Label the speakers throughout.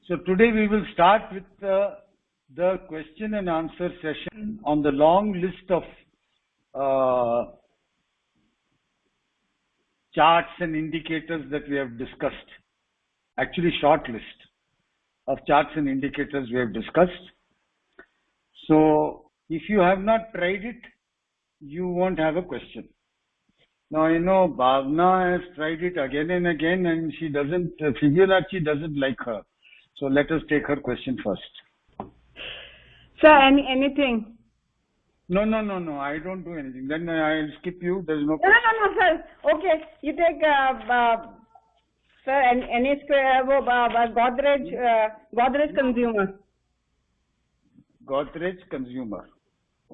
Speaker 1: So today we will start with the question and answer session on the long list of charts and indicators that we have discussed. Actually, short list of charts and indicators we have discussed. So if you have not tried it, you won't have a question. Now, I know Bhavna has tried it again and again, and she doesn't, Fibonacci doesn't like her. So let us take her question first.
Speaker 2: Sir, anything?
Speaker 1: No, I don't do anything. Then I'll skip you. There's no.
Speaker 2: No, sir. Okay, you take, sir, any square, Godrej Consumer.
Speaker 1: Godrej Consumer.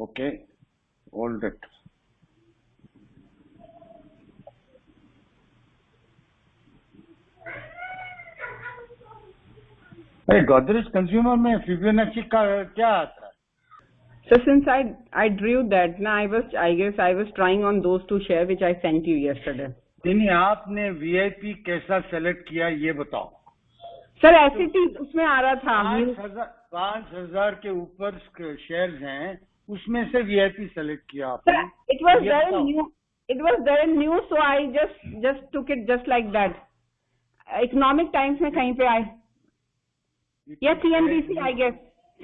Speaker 1: Okay, hold it. Hey, Godrej Consumer में Fibonacci का क्या आता है?
Speaker 2: So since I drew that, now I guess I was trying on those two shares which I sent you yesterday.
Speaker 1: नहीं, आपने VIP कैसा select किया ये बताओ.
Speaker 2: सर ऐसी चीज उसमें आ रहा था
Speaker 1: 5,000 के ऊपर शेयर्स हैं, उसमें से VIP सेलेक्ट किया आपने.
Speaker 2: It was there in new, so I just took it just like that. Economic Times में कहीं पे आए. Yeah, CNBC, I guess.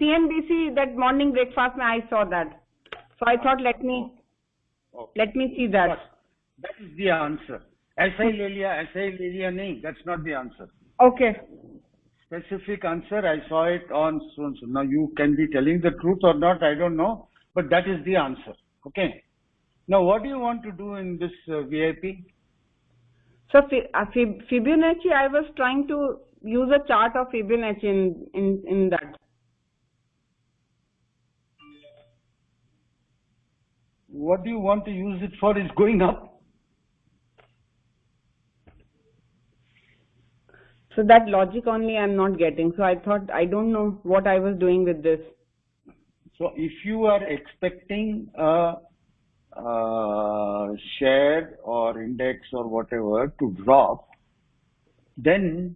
Speaker 2: CNBC, that morning breakfast, I saw that. So I thought, let me see that.
Speaker 1: But that is the answer. ऐसा ही ले लिया नहीं. That's not the answer.
Speaker 2: Okay.
Speaker 1: Specific answer, I saw it on so and so. Now you can be telling the truth or not, I don't know. But that is the answer. Okay. Now what do you want to do in this VIP?
Speaker 2: So Fibonacci, I was trying to use a chart of Fibonacci in that.
Speaker 1: What do you want to use it for? Is going up.
Speaker 2: So that logic only I'm not getting. So I thought, I don't know what I was doing with this.
Speaker 1: So if you are expecting a share or index or whatever to drop, then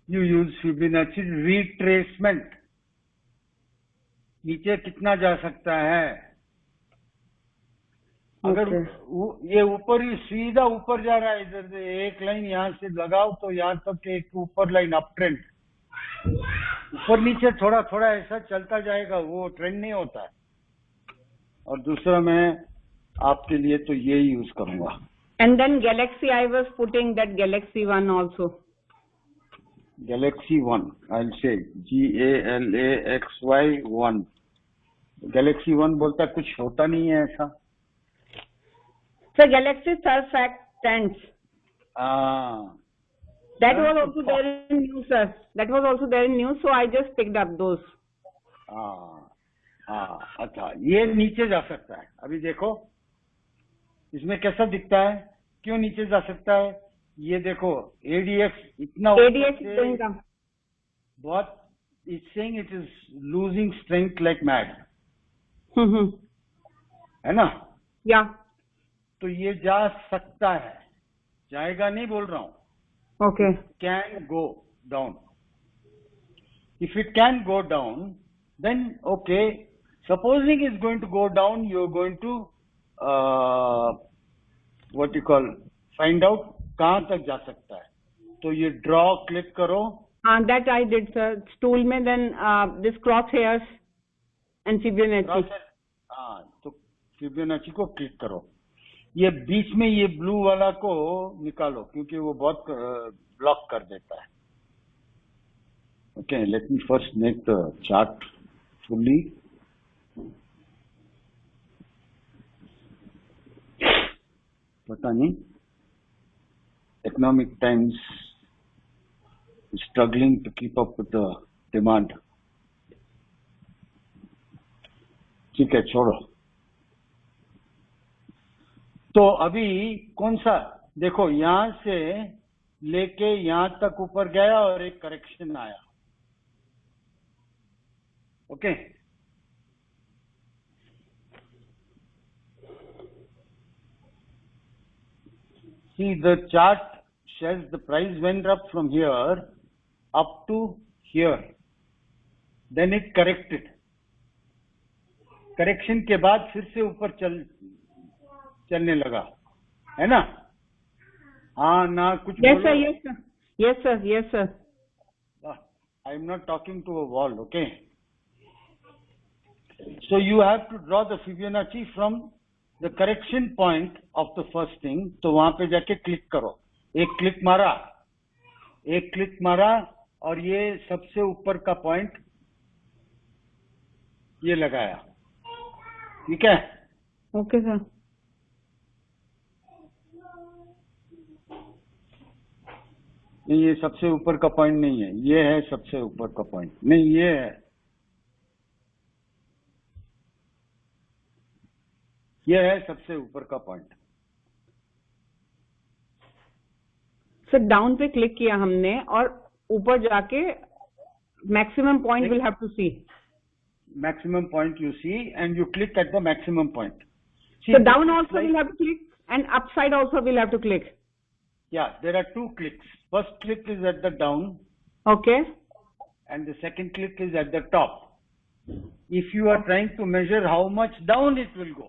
Speaker 1: you use Fibonacci retracement. नीचे कितना जा सकता है? अगर ये ऊपर ही सीधा ऊपर जा रहा है, इधर से एक लाइन यहाँ से लगाओ तो यहाँ तक एक ऊपर लाइन अप ट्रेंड, ऊपर नीचे थोड़ा थोड़ा ऐसा चलता जाएगा, वो ट्रेंड नहीं होता है. और दूसरा मैं आपके लिए तो ये यूज करूंगा.
Speaker 2: And then Galaxy, I was putting that Galaxy One also.
Speaker 1: Galaxy One, I'll say GALAXY 1. Galaxy One बोलता कुछ होता नहीं है ऐसा.
Speaker 2: So Galaxy Surfactants. That was also there in news, sir. That was also there in news, so I just picked up those.
Speaker 1: अच्छा, ये नीचे जा सकता है. अभी देखो इसमें कैसा दिखता है, क्यों नीचे जा सकता है. ये देखो ADX इतना
Speaker 2: ADX
Speaker 1: बहुत, it's saying it is losing strength like mad. है ना?
Speaker 2: Yeah.
Speaker 1: तो ये जा सकता है, जाएगा नहीं बोल रहा हूँ.
Speaker 2: Okay.
Speaker 1: Can go down. If it can go down, then okay. Supposing it's going to go down, you're going to what you call find out कहाँ तक जा सकता है. तो ये draw click करो.
Speaker 2: That I did, sir. Tool में then this crosshairs and Fibonacci.
Speaker 1: तो Fibonacci को क्लिक करो. ये बीच में ये ब्लू वाला को निकालो क्योंकि वो बहुत ब्लॉक कर देता है. Okay, let me first make the chart fully. पता नहीं, Economic Times is struggling to keep up with the demand. ठीक है, छोड़ो. तो अभी कौन सा देखो, यहां से लेके यहां तक ऊपर गया और एक करेक्शन आया. Okay. See, the chart says the price went up from here up to here, then it corrected. Correction के बाद फिर से ऊपर चलने लगा, है ना? हाँ ना, कुछ
Speaker 2: Yes,
Speaker 1: बोलो.
Speaker 2: sir. Yes, sir. Yes, sir. Yes, sir.
Speaker 1: I am not talking to a wall, okay? So you have to draw the Fibonacci from the correction point of the first thing. तो वहां पे जाके click करो. एक click मारा और ये सबसे ऊपर का पॉइंट ये लगाया. ठीक है?
Speaker 2: Okay, sir.
Speaker 1: नहीं, ये सबसे ऊपर का पॉइंट नहीं है, ये है सबसे ऊपर का पॉइंट. नहीं, ये है, ये है सबसे ऊपर का पॉइंट.
Speaker 2: सर डाउन पे क्लिक किया हमने और ऊपर जाके maximum point will have to see.
Speaker 1: Maximum point you see and you click at the maximum point. See,
Speaker 2: So down also we'll have to click and upside also we'll have to click.
Speaker 1: Yeah, there are two clicks. First click is at the down.
Speaker 2: Okay.
Speaker 1: And the second click is at the top. If you are trying to measure how much down it will go.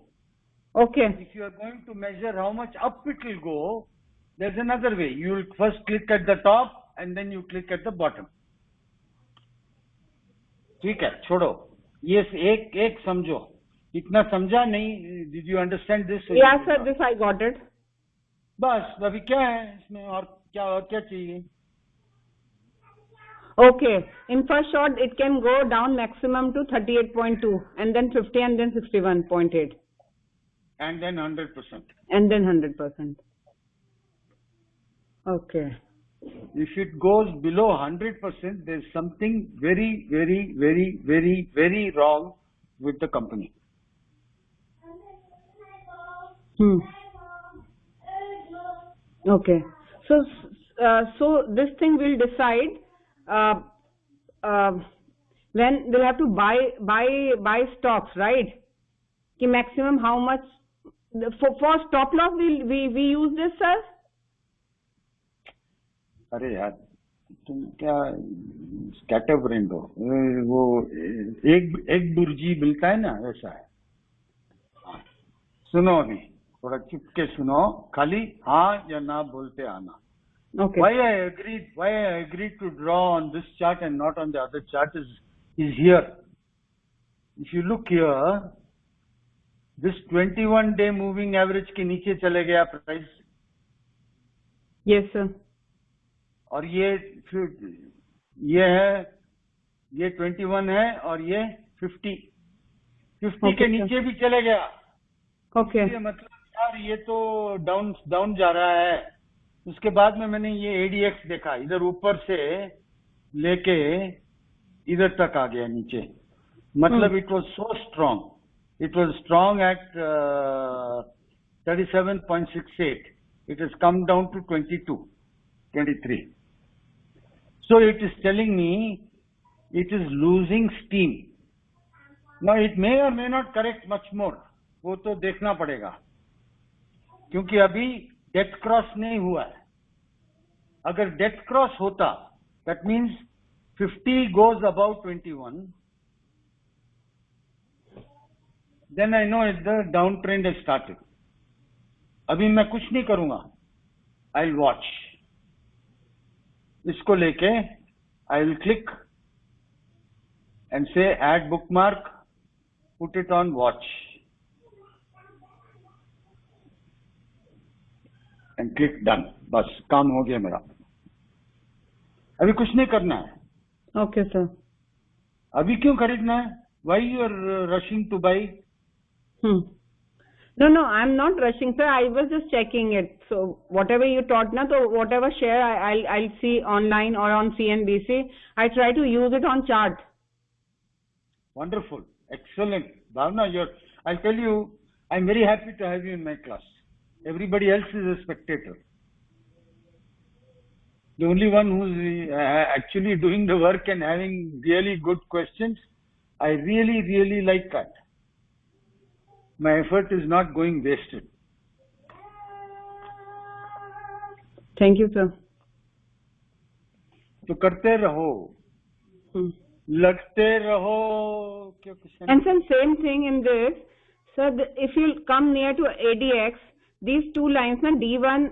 Speaker 2: Okay.
Speaker 1: If you are going to measure how much up it will go, there's another way. You will first click at the top and then you click at the bottom. ठीक है, छोड़ो. ये एक समझो. इतना समझा नहीं? Did you understand this?
Speaker 2: Yeah, sir. This I got it.
Speaker 1: बस अभी क्या है इसमें, और क्या चाहिए?
Speaker 2: Okay. In first shot, it can go down maximum to 38.2 and then 50 and then 61.8.
Speaker 1: And then 100%.
Speaker 2: And then 100%. Okay.
Speaker 1: If it goes below 100%, there's something very, very, very, very, very wrong with the company.
Speaker 2: Okay. So this thing will decide when we'll have to buy stocks, right? कि maximum how much for stop loss we use this, sir?
Speaker 1: अरे यार, तुम क्या scatter brain हो? वो एक बुर्जी मिलता है ना, वैसा है. सुनो, अभी थोड़ा चुपके सुनो, खाली हाँ या ना बोलते आना.
Speaker 2: Okay.
Speaker 1: Why I agreed to draw on this chart and not on the other chart is here. If you look here, this 21-day moving average के नीचे चले गया प्राइस.
Speaker 2: Yes, sir.
Speaker 1: और ये है, ये 21 है और ये 50 के नीचे भी चले गया.
Speaker 2: Okay.
Speaker 1: ये मतलब यार ये तो डाउन जा रहा है. उसके बाद में मैंने ये ADX देखा, इधर ऊपर से लेके इधर तक आ गया नीचे. मतलब it was so strong. It was strong at 37.68. It has come down to 23. So it is telling me it is losing steam. Now it may or may not correct much more. वो तो देखना पड़ेगा, क्योंकि अभी death cross नहीं हुआ है. अगर डेथ क्रॉस होता, that means 50 goes above 21, then I know the downtrend has started. अभी मैं कुछ नहीं करूंगा. I'll watch. इसको लेके I will click and say add bookmark, put it on watch and click done. बस काम हो गया मेरा. अभी कुछ नहीं करना है.
Speaker 2: Okay, sir.
Speaker 1: अभी क्यों खरीदना है? Why you are rushing to buy?
Speaker 2: No, I'm not rushing, sir. I was just checking it. So whatever you taught na, so whatever share I'll see online or on CNBC, I try to use it on chart.
Speaker 1: Wonderful, excellent, Bhavna. I'll tell you, I'm very happy to have you in my class. Everybody else is a spectator. The only one who's actually doing the work and having really good questions, I really like that. My effort is not going wasted.
Speaker 2: Thank you, sir.
Speaker 1: तो करते रहो, लगते रहो. क्या question?
Speaker 2: And some same thing in this. So if you come near to ADX, these two lines, na, D1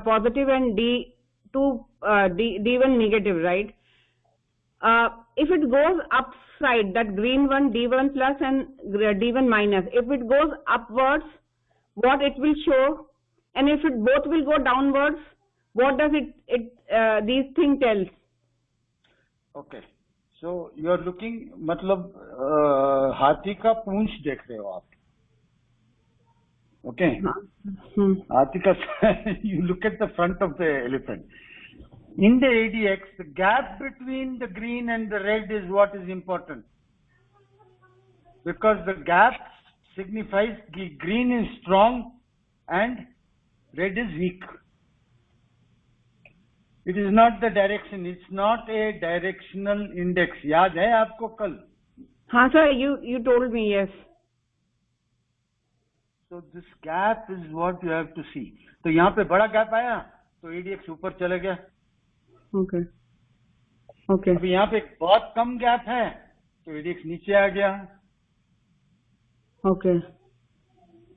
Speaker 2: positive and D1 negative, right? If it goes upside, that green one, D1 plus and D1 minus, if it goes upwards, what it will show? And if it both will go downwards, what does these thing tells?
Speaker 1: Okay. So you are looking, मतलब हाथी का पूंछ देख रहे हो आप. Okay. हाथी का you look at the front of the elephant. In the ADX, the gap between the green and the red is what is important, because the gap signifies the green is strong and red is weak. It is not the direction. It's not a directional index. याद है आपको कल?
Speaker 2: हाँ sir, you told me, yes.
Speaker 1: So this gap is what you have to see. तो यहाँ पे बड़ा gap आया तो ADX ऊपर चला गया.
Speaker 2: Okay. Okay.
Speaker 1: अभी यहाँ पे बहुत कम गैप है तो ADX नीचे आ गया.
Speaker 2: Okay.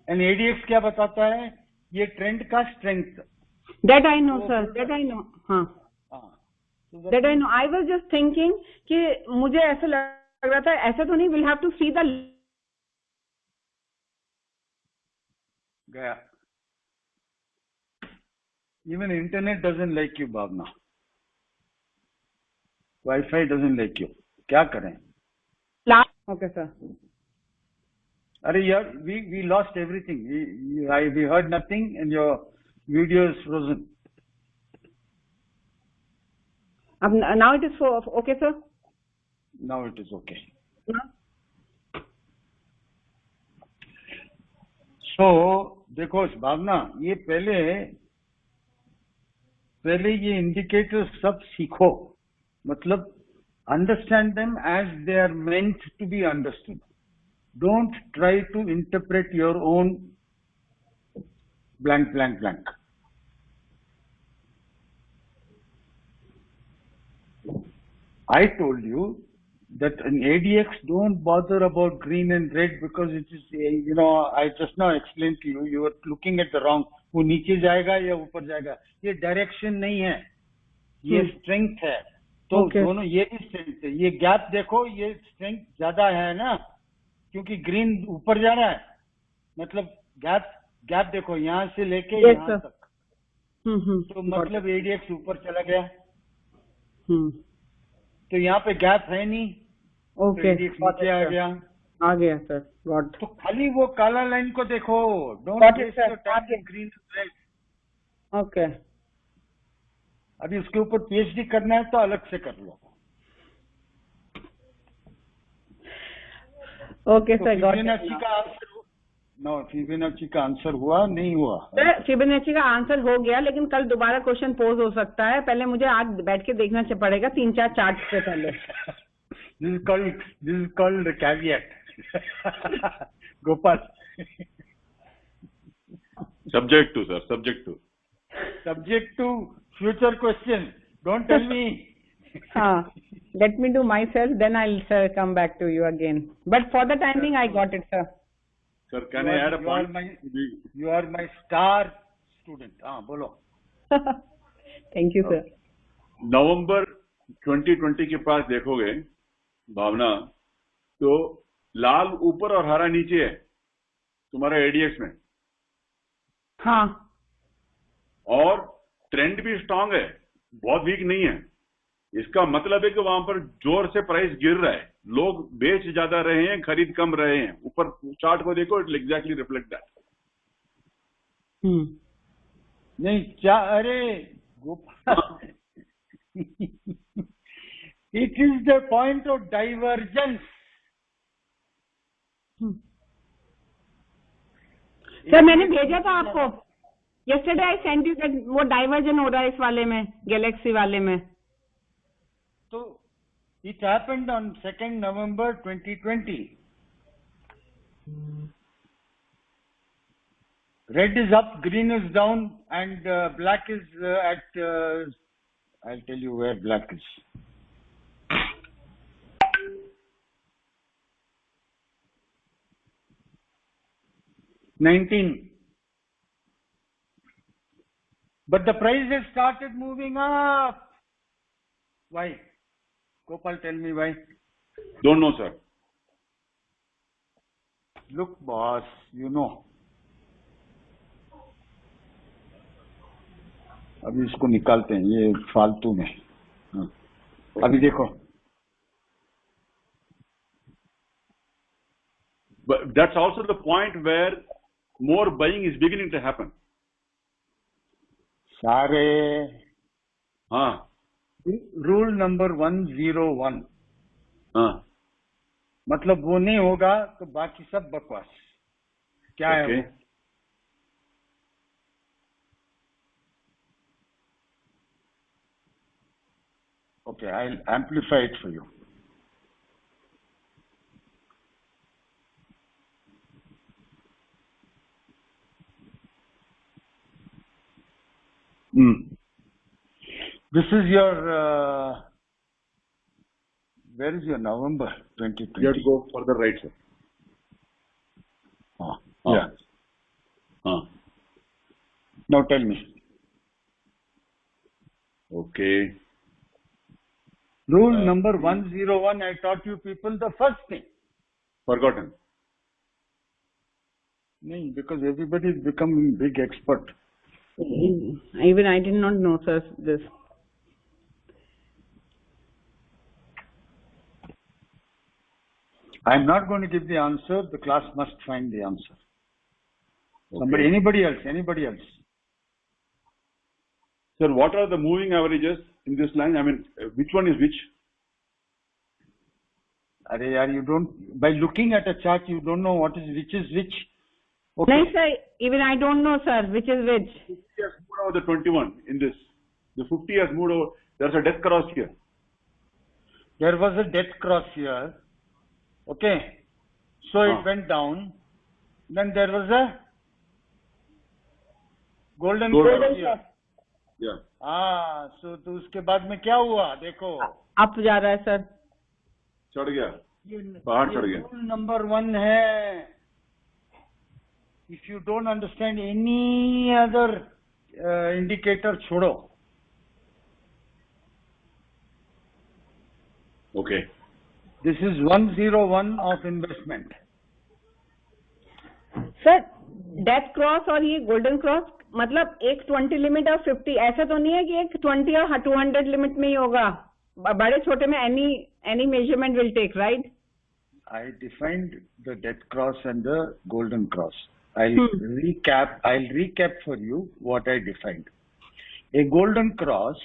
Speaker 1: And ADX क्या बताता है? ये ट्रेंड का strength.
Speaker 2: That I know, sir. That I know. हाँ. That I know. I was just thinking कि मुझे ऐसा लग रहा था, ऐसा तो नहीं, we'll have to see the
Speaker 1: गया. Even internet doesn't like you, Bhavna. Wi-Fi doesn't like you. क्या करें?
Speaker 2: Okay, sir.
Speaker 1: अरे यार, we lost everything. We heard nothing and your video is frozen.
Speaker 2: Now it is okay, sir?
Speaker 1: Now it is okay.
Speaker 2: No?
Speaker 1: So, देखो भावना, ये पहले ये indicators सब सीखो. मतलब understand them as they are meant to be understood. Don't try to interpret your own blank. I told you that in ADX don't bother about green and red because it is, I just now explained to you, you were looking at the wrong. वो नीचे जाएगा या ऊपर जाएगा, ये direction नहीं है, ये स्ट्रेंथ है. तो दोनों, ये भी स्ट्रेंथ है. ये गैप देखो, ये स्ट्रेंथ ज्यादा है ना, क्योंकि ग्रीन ऊपर जा रहा है. मतलब गैप देखो, यहाँ से लेके यहाँ तक. तो मतलब ADX ऊपर चला गया. तो यहाँ पे गैप है नहीं.
Speaker 2: ओके.
Speaker 1: तो ADX नीचे आ गया
Speaker 2: सर. गॉट.
Speaker 1: तो खाली वो काला लाइन को देखो. Don't waste your time green red.
Speaker 2: Okay.
Speaker 1: अभी उसके ऊपर PhD करना है तो अलग से कर लो.
Speaker 2: Okay sir. गॉट.
Speaker 1: फिबोनाची का आंसर हुआ नहीं हुआ?
Speaker 2: सर फिबोनाची का आंसर हो गया, लेकिन कल दोबारा क्वेश्चन पोज हो सकता है. पहले मुझे आज बैठ के देखना पड़ेगा 3-4 चार्ट से पहले.
Speaker 1: This is called caveat. Gopal.
Speaker 3: Subject to, sir. Subject to.
Speaker 1: Subject to future question. Don't tell me.
Speaker 2: Let me do myself, then I'll come back to you again. But for the time being, I got it, sir.
Speaker 3: Sir, can I add a point?
Speaker 1: You are my star student. बोलो.
Speaker 2: Thank you, sir.
Speaker 3: नवंबर 2020 के पास देखोगे भावना, तो लाल ऊपर और हरा नीचे है तुम्हारा ADX में.
Speaker 2: हाँ.
Speaker 3: और ट्रेंड भी स्ट्रांग है, बहुत वीक नहीं है. इसका मतलब है कि वहां पर जोर से प्राइस गिर रहा है, लोग बेच ज्यादा रहे हैं, खरीद कम रहे हैं. ऊपर चार्ट को देखो, इट एग्जैक्टली रिफ्लेक्ट दैट.
Speaker 1: नहीं क्या, अरे Gopal, it is the point of divergence.
Speaker 2: Sir मैंने भेजा था आपको, yesterday I sent you that वो डाइवर्जन हो रहा है इस वाले में, गैलेक्सी वाले में.
Speaker 1: तो it happened on 2nd November 2020. Red is up, green is down, and black is at I'll tell you where black is. $19. But the price has started moving up. Why? Gopal, tell me why.
Speaker 3: Don't know, sir.
Speaker 1: Look, boss, you know. अभी इसको निकालते हैं, ये फालतू में. हाँ. अभी देखो.
Speaker 3: But that's also the point where more buying is beginning to happen.
Speaker 1: सारे.
Speaker 3: हाँ.
Speaker 1: Rule number 101.
Speaker 3: हाँ.
Speaker 1: मतलब वो नहीं होगा तो बाकी सब बकवास. क्या है वो? Okay, I'll amplify it for you. This is your, where is your November 2020?
Speaker 3: You have to go further right, sir.
Speaker 1: Yeah. Now tell me.
Speaker 3: Okay.
Speaker 1: Rule number 101, I taught you people the first thing.
Speaker 3: Forgotten.
Speaker 1: No, because everybody is becoming big expert.
Speaker 2: Even I did not know, sir, this.
Speaker 1: I'm not going to give the answer. The class must find the answer.
Speaker 3: Okay.
Speaker 1: Somebody, anybody else?
Speaker 3: Sir, what are the moving averages in this line? I mean, which one is which?
Speaker 1: Arey yaar, you don't, by looking at a chart, you don't know which is which. Okay.
Speaker 2: No, sir, even I don't know, sir, which is which.
Speaker 3: 50 has moved over the 21 in this. The 50 has moved over. There's a death cross here.
Speaker 1: There was a death cross here. Okay. So it went down. Then there was a golden cross here.
Speaker 3: Yeah.
Speaker 1: So तो उसके बाद में क्या हुआ देखो.
Speaker 2: Up जा रहा है सर.
Speaker 3: चढ़ गया. बाहर चढ़ गया.
Speaker 1: Rule number 1 है. If you don't understand any other indicator, छोड़ो.
Speaker 3: Okay.
Speaker 1: This is 101 of investment.
Speaker 2: Sir death cross और ये गोल्डन क्रॉस मतलब एक 20 लिमिट और 50 ऐसा तो नहीं है कि एक 20 और 200 लिमिट में ही होगा. बड़े छोटे में any measurement will take, right?
Speaker 1: I defined the death cross and the golden cross. I'll recap for you what I defined. A golden cross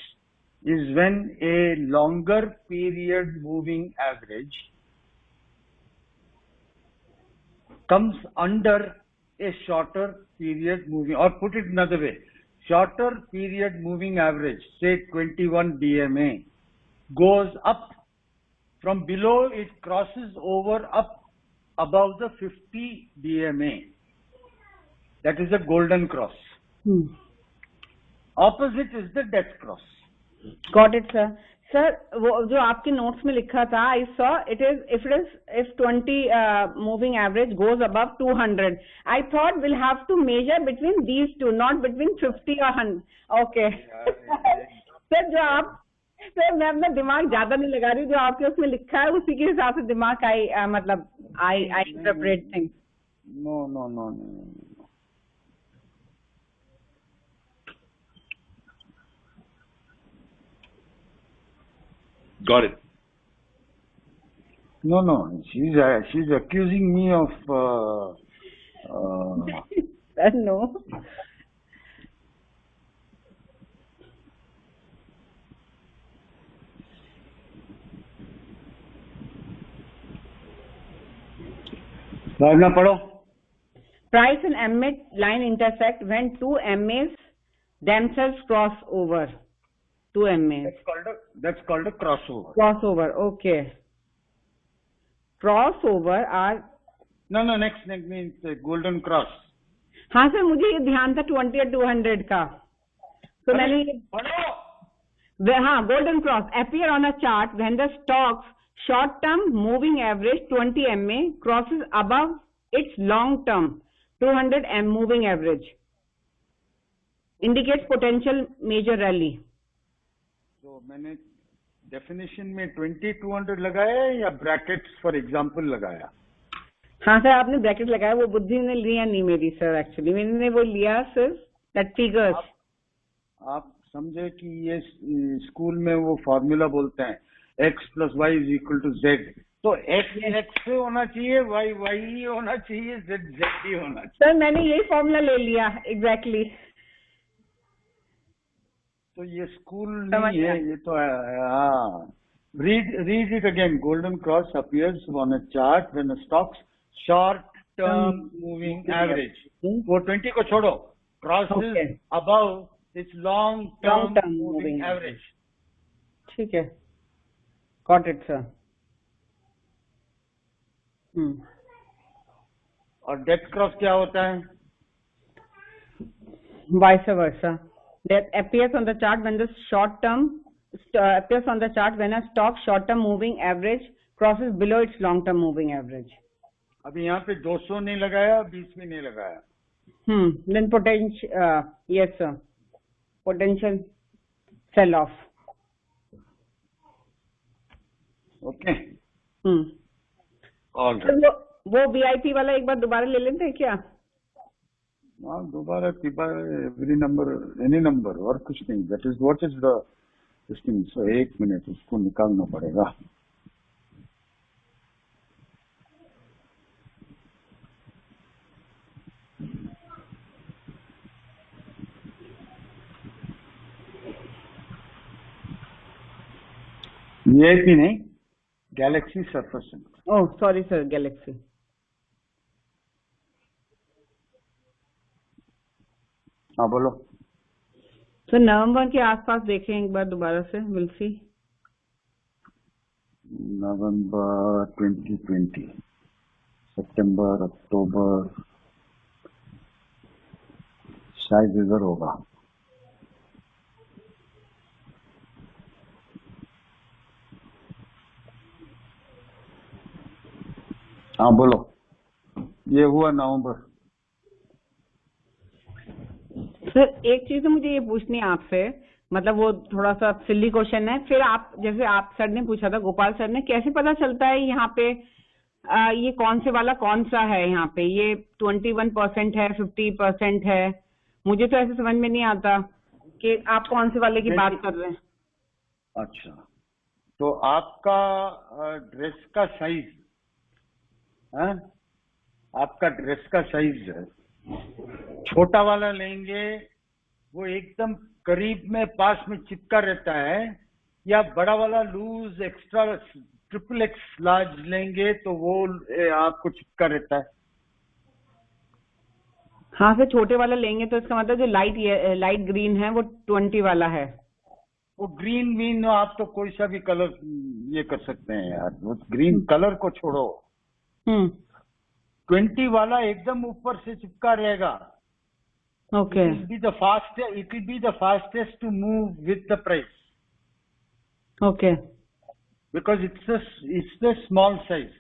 Speaker 1: is when a longer period moving average comes under a shorter period moving, or put it another way, shorter period moving average, say 21 DMA, goes up from below, it crosses over up above the 50 DMA. That is a golden cross. Opposite is the death cross.
Speaker 2: Got it, sir. Sir, वो जो आपके notes में लिखा था, I saw if 20 moving average goes above 200. I thought we'll have to measure between these two, not between 50 or 100. Okay. Sir मैं अपना दिमाग ज्यादा नहीं लगा रही, जो आपके उसमें लिखा है उसी के हिसाब से दिमाग I interpret things.
Speaker 1: No.
Speaker 3: Got it.
Speaker 1: No. She's accusing me of.
Speaker 2: No.
Speaker 1: भावना पढ़ो.
Speaker 2: Price and MA line intersect when two MAs themselves cross over. Two MAs.
Speaker 1: That's called a crossover.
Speaker 2: Crossover, okay. Crossover are.
Speaker 1: No. Next means golden cross.
Speaker 2: हाँ sir, मुझे ये ध्यान था 20 और 200 का. तो हाँ, golden cross appear on a chart when the stock's short-term moving average 20 MA crosses above its long-term 200 M moving average. Indicates potential major rally.
Speaker 1: तो मैंने डेफिनेशन में 2200 लगाया या ब्रैकेट्स फॉर एग्जांपल लगाया?
Speaker 2: हाँ सर, आपने ब्रैकेट लगाया, वो बुद्धि ने लिया नहीं मेरी सर, एक्चुअली मैंने वो लिया सर दैट फिगर्स।
Speaker 1: आप समझे कि ये स्कूल में वो फॉर्मूला बोलते हैं x + y = z, तो x x से होना चाहिए, y y ही होना चाहिए, z z ही होना चाहिए।
Speaker 2: सर मैंने यही फॉर्मूला ले लिया एग्जैक्टली।
Speaker 1: तो ये स्कूल नहीं है, ये तो हाँ। Read it again. Golden cross appears on a chart when a stocks short term moving average, वो 20 को छोड़ो, crosses above it's long term moving average.
Speaker 2: ठीक है, गॉट इट सर।
Speaker 1: और डेथ क्रॉस क्या होता है?
Speaker 2: Vice versa. That appears on the chart when the appears on the chart when a stock short-term moving average crosses below its long-term moving average.
Speaker 1: अभी यहाँ पे 200 नहीं लगाया, 20 भी नहीं लगाया।
Speaker 2: Then potential, yes sir, potential sell off.
Speaker 1: Okay, all
Speaker 2: तो वो VIP वाला एक बार दोबारा ले लेते हैं क्या?
Speaker 1: हाँ, दोबारा एवरी नंबर, एनी नंबर, और कुछ नहीं। That is what is the thing. So 1 minute उसको निकालना पड़ेगा। VIP नहीं, Galaxy surface.
Speaker 2: Oh sorry sir, Galaxy.
Speaker 1: हाँ बोलो।
Speaker 2: तो नवंबर के आसपास देखें एक बार दोबारा से, विल सी।
Speaker 1: नवंबर 2020, सितंबर, अक्टूबर, शायद इधर होगा। हाँ बोलो। ये हुआ नवंबर।
Speaker 2: सर एक चीज तो मुझे ये पूछनी है आपसे, मतलब वो थोड़ा सा सिली क्वेश्चन है। फिर आप, जैसे आप सर ने पूछा था, गोपाल सर ने, कैसे पता चलता है यहाँ पे ये कौन से वाला कौन सा है? यहाँ पे ये 21% है, 50% है, मुझे तो ऐसे समझ में नहीं आता कि आप कौन से वाले की बात कर रहे हैं।
Speaker 1: अच्छा, तो आपका ड्रेस का साइज, आपका ड्रेस का साइज है, छोटा वाला लेंगे वो एकदम करीब में पास में चिपका रहता है, या बड़ा वाला लूज एक्स्ट्रा XXX लार्ज लेंगे तो वो आपको चिपका रहता है?
Speaker 2: हाँ सर, छोटे वाला लेंगे तो इसका मतलब जो लाइट ग्रीन है वो 20 वाला है।
Speaker 1: वो ग्रीन वीन आप तो कोई सा भी कलर ये कर सकते हैं यार, वो ग्रीन कलर को छोड़ो। 20 वाला एकदम ऊपर से चिपका रहेगा।
Speaker 2: Okay.
Speaker 1: It will be the fastest to move with the price.
Speaker 2: Okay.
Speaker 1: Because it's the small size.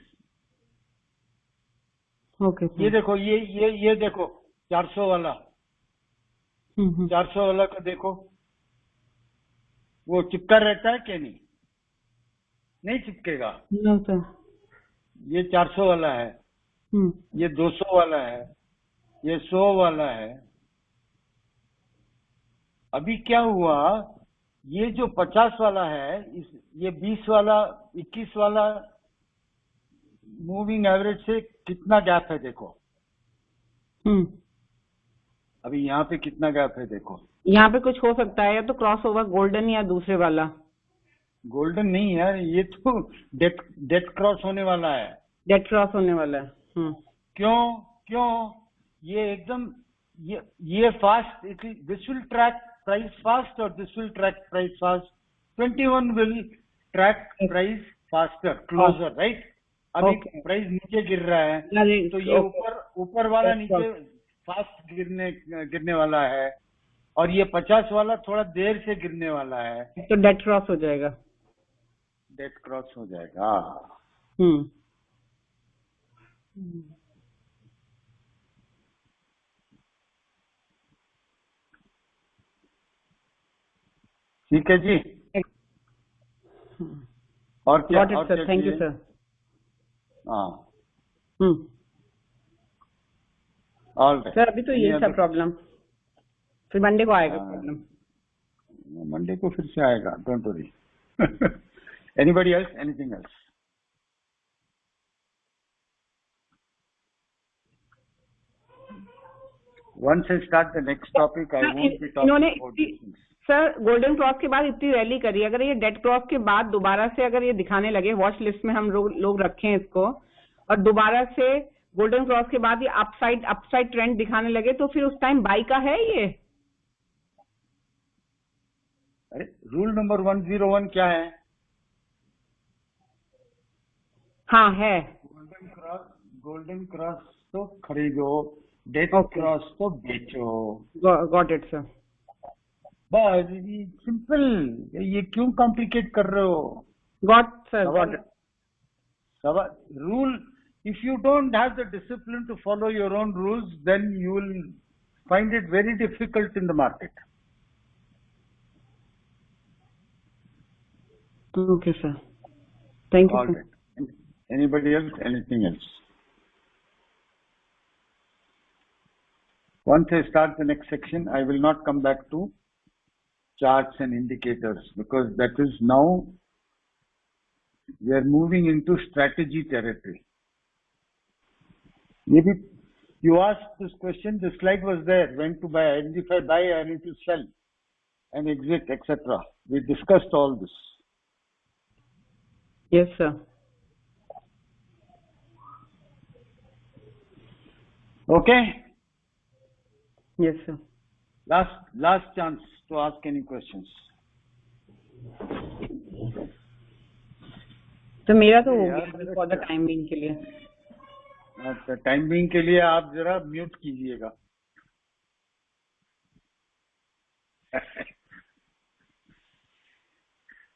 Speaker 2: Okay.
Speaker 1: ये देखो, ये देखो 400 वाला, 400 वाला का देखो, वो चिपका रहता है क्या? नहीं चिपकेगा।
Speaker 2: No sir.
Speaker 1: ये 400 वाला है, ये 200 वाला है, ये 100 वाला है। अभी क्या हुआ, ये जो 50 वाला है, ये 20 वाला, 21 वाला मूविंग एवरेज से कितना गैप है देखो। अभी यहाँ पे कितना गैप है देखो।
Speaker 2: यहाँ पे कुछ हो सकता है, या तो क्रॉस होगा गोल्डन या दूसरे वाला।
Speaker 1: गोल्डन नहीं है, ये तो डेथ क्रॉस होने वाला है।
Speaker 2: डेथ क्रॉस होने वाला है।
Speaker 1: क्यों ये एकदम ये fast, this will track price fast और this will track price fast. 21 will track price faster, closer, right? अभी प्राइस नीचे गिर रहा है, तो ये ऊपर वाला नीचे फास्ट गिरने वाला है, और ये 50 वाला थोड़ा देर से गिरने वाला है,
Speaker 2: तो डेट क्रॉस हो जाएगा।
Speaker 1: डेट क्रॉस हो जाएगा।
Speaker 2: हम्म।
Speaker 1: ठीक है जी। और क्या?
Speaker 2: Got it sir, thank you sir.
Speaker 1: हाँ,
Speaker 2: हम्म।
Speaker 1: ऑल राइट
Speaker 2: सर अभी तो यही था प्रॉब्लम, फिर मंडे को आएगा प्रॉब्लम।
Speaker 1: मंडे को फिर से आएगा, don't worry. Anybody else, anything else? Once I start the next topic, I won't be talking
Speaker 2: इन्होंने
Speaker 1: about these things.
Speaker 2: Sir golden cross के बाद इतनी रैली करी, अगर ये डेड क्रॉस के बाद दोबारा से अगर ये दिखाने लगे, वॉच लिस्ट में हम लोग रखें इसको, और दोबारा से गोल्डन क्रॉस के बाद ये अपसाइड ट्रेंड दिखाने लगे, तो फिर उस टाइम बाई का है ये?
Speaker 1: अरे रूल नंबर 101 क्या है?
Speaker 2: हाँ है।
Speaker 1: गोल्डन क्रॉस तो खरीदो, डेड क्रॉस तो बेचो।
Speaker 2: Got it sir.
Speaker 1: बस सिंपल, ये क्यों कॉम्प्लिकेट कर रहे हो?
Speaker 2: Got sir, got it.
Speaker 1: Rule, if you don't have the discipline to follow your own rules, then you will find it very difficult in the market.
Speaker 2: Okay sir, thank you.
Speaker 1: All right. Anybody else? Anything else? Once I start the next section, I will not come back to charts and indicators, because that is now we are moving into strategy territory. Maybe you asked this question, the slide was there, when to buy, identify, buy, and to sell, and exit, etc. We discussed all this.
Speaker 2: Yes sir.
Speaker 1: Okay?
Speaker 2: Yes sir.
Speaker 1: Last chance to ask any questions.
Speaker 2: तो मेरा तो हो गया for the time being के लिए।
Speaker 1: अच्छा, time being के लिए आप जरा म्यूट कीजिएगा।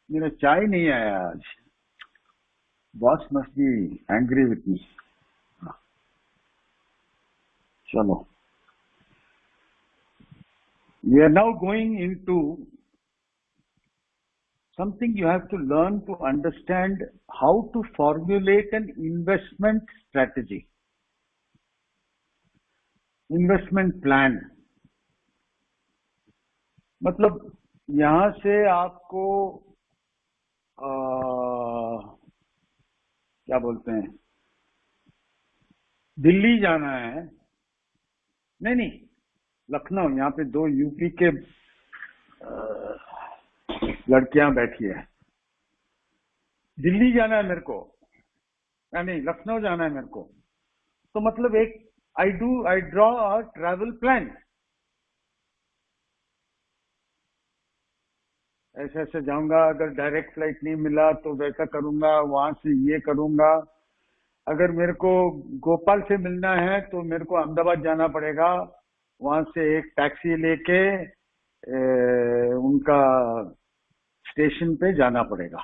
Speaker 1: मेरा चाय नहीं आया आज, boss must be angry with me. चलो, we are now going into something you have to learn to understand how to formulate an investment strategy, investment plan. मतलब यहां से आपको क्या बोलते हैं, दिल्ली जाना है, नहीं लखनऊ, यहाँ पे 2 यूपी के लड़कियां बैठी है। दिल्ली जाना है मेरे को, या नहीं लखनऊ जाना है मेरे को, तो मतलब एक I draw a travel plan. ऐसे ऐसे जाऊंगा, अगर डायरेक्ट फ्लाइट नहीं मिला तो वैसा करूंगा, वहां से ये करूंगा, अगर मेरे को गोपाल से मिलना है तो मेरे को अहमदाबाद जाना पड़ेगा, वहां से एक टैक्सी लेके उनका स्टेशन पे जाना पड़ेगा।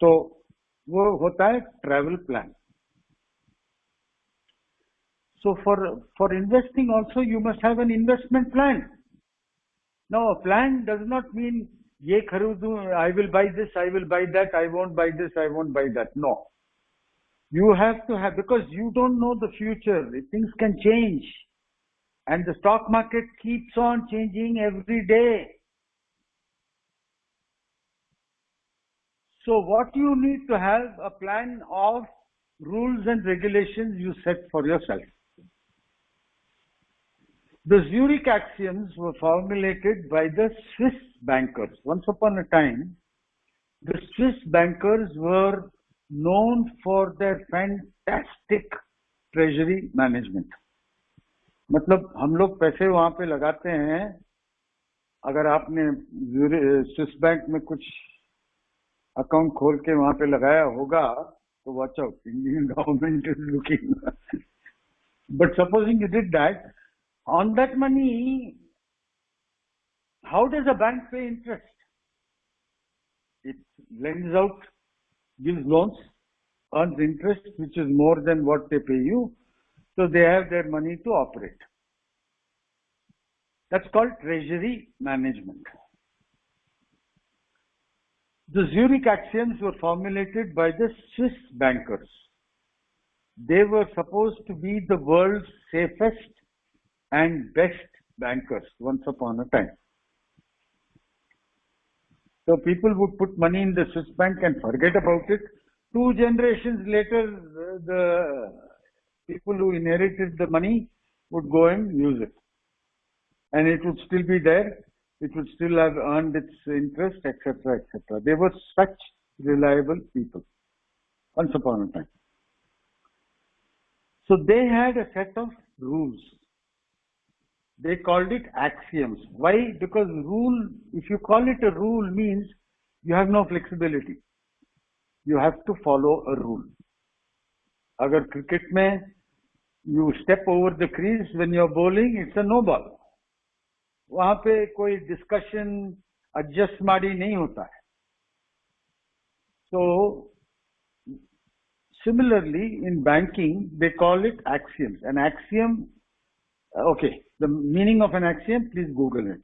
Speaker 1: तो वो होता है travel plan. So for investing also you must have an investment plan. Now a plan does not mean ye kharudu, I will buy this, I will buy that, I won't buy this, I won't buy that. No. You have to have, because you don't know the future. Things can change. And the stock market keeps on changing every day. So what you need to have a plan of rules and regulations you set for yourself. The Zurich axioms were formulated by the Swiss bankers. Once upon a time, the Swiss bankers were known for their fantastic treasury management. मतलब हम लोग पैसे वहां पे लगाते हैं, अगर आपने स्विस बैंक में कुछ अकाउंट खोल के वहां पे लगाया होगा तो watch out, Indian government is looking. But supposing you did that, on that money, how does a bank pay interest? It lends out, gives loans, earns interest, which is more than what they pay you. So they have their money to operate. That's called treasury management. The Zurich axioms were formulated by the Swiss bankers. They were supposed to be the world's safest and best bankers once upon a time. So people would put money in the Swiss bank and forget about it. 2 generations later, the people who inherited the money would go and use it. And it would still be there. It would still have earned its interest, etc., etc. They were such reliable people once upon a time. So they had a set of rules. They called it axioms. Why? Because rule, if you call it a rule, means you have no flexibility. You have to follow a rule. Agar cricket mein you step over the crease when you are bowling, it's a no ball. वहां पे कोई discussion adjust मारी नहीं होता है. So similarly in banking they call it axioms. An axiom, okay, the meaning of an axiom, please Google it.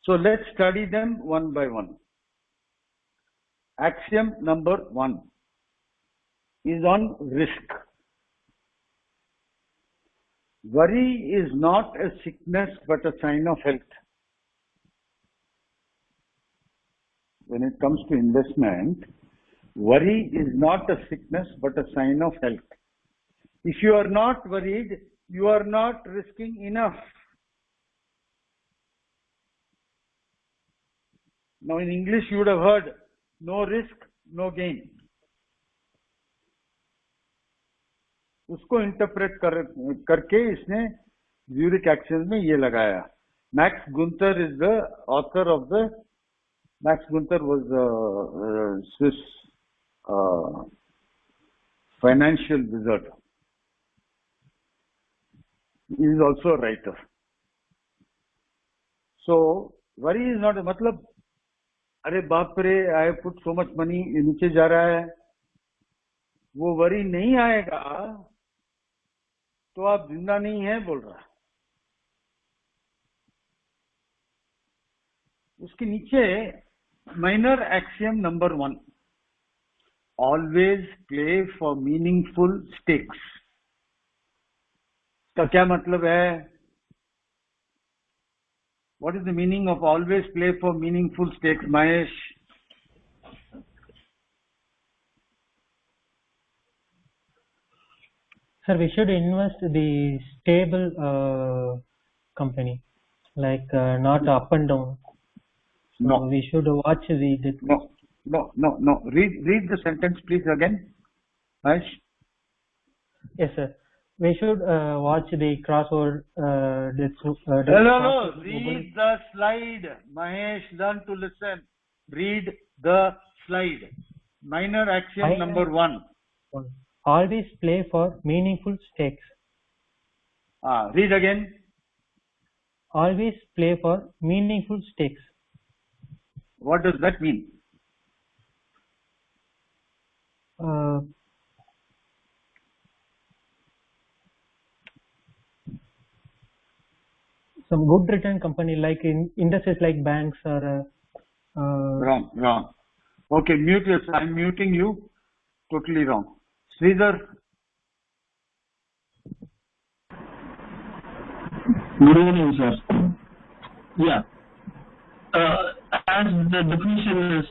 Speaker 1: So let's study them one by one. Axiom number 1 is on risk. Worry is not a sickness but a sign of health. When it comes to investment, worry is not a sickness but a sign of health. If you are not worried, you are not risking enough. Now in English you would have heard, no risk, no gain. उसको interpret करके इसने Zurich action में ये लगाया. Max Gunther is the author of the, max Gunther was Swiss financial wizard. He is also a writer. So worry is not, मतलब अरे बाप रे I have put so much money, नीचे जा रहा है, वो वरी नहीं आएगा तो आप जिंदा नहीं है बोल रहा. उसके नीचे minor axiom number 1, always play for meaningful stakes. का क्या मतलब है? What is the meaning of always play for meaningful stakes, Mahesh?
Speaker 4: Sir, we should invest the stable company, like not up and down. So
Speaker 1: No.
Speaker 4: we should watch the
Speaker 1: No. Read the sentence please again, Mahesh.
Speaker 4: Yes, sir. We should watch the crossover.
Speaker 1: No. Read the slide, Mahesh. Learn to listen. Read the slide. Minor axiom number 1.
Speaker 4: Always play for meaningful stakes.
Speaker 1: Read again.
Speaker 4: Always play for meaningful stakes.
Speaker 1: What does that mean?
Speaker 4: Some good return company like in industries like banks or
Speaker 1: Wrong. Okay, mute yourself. I'm muting you. Totally wrong. Sridhar.
Speaker 5: Good evening, sir. Yeah. As the definition is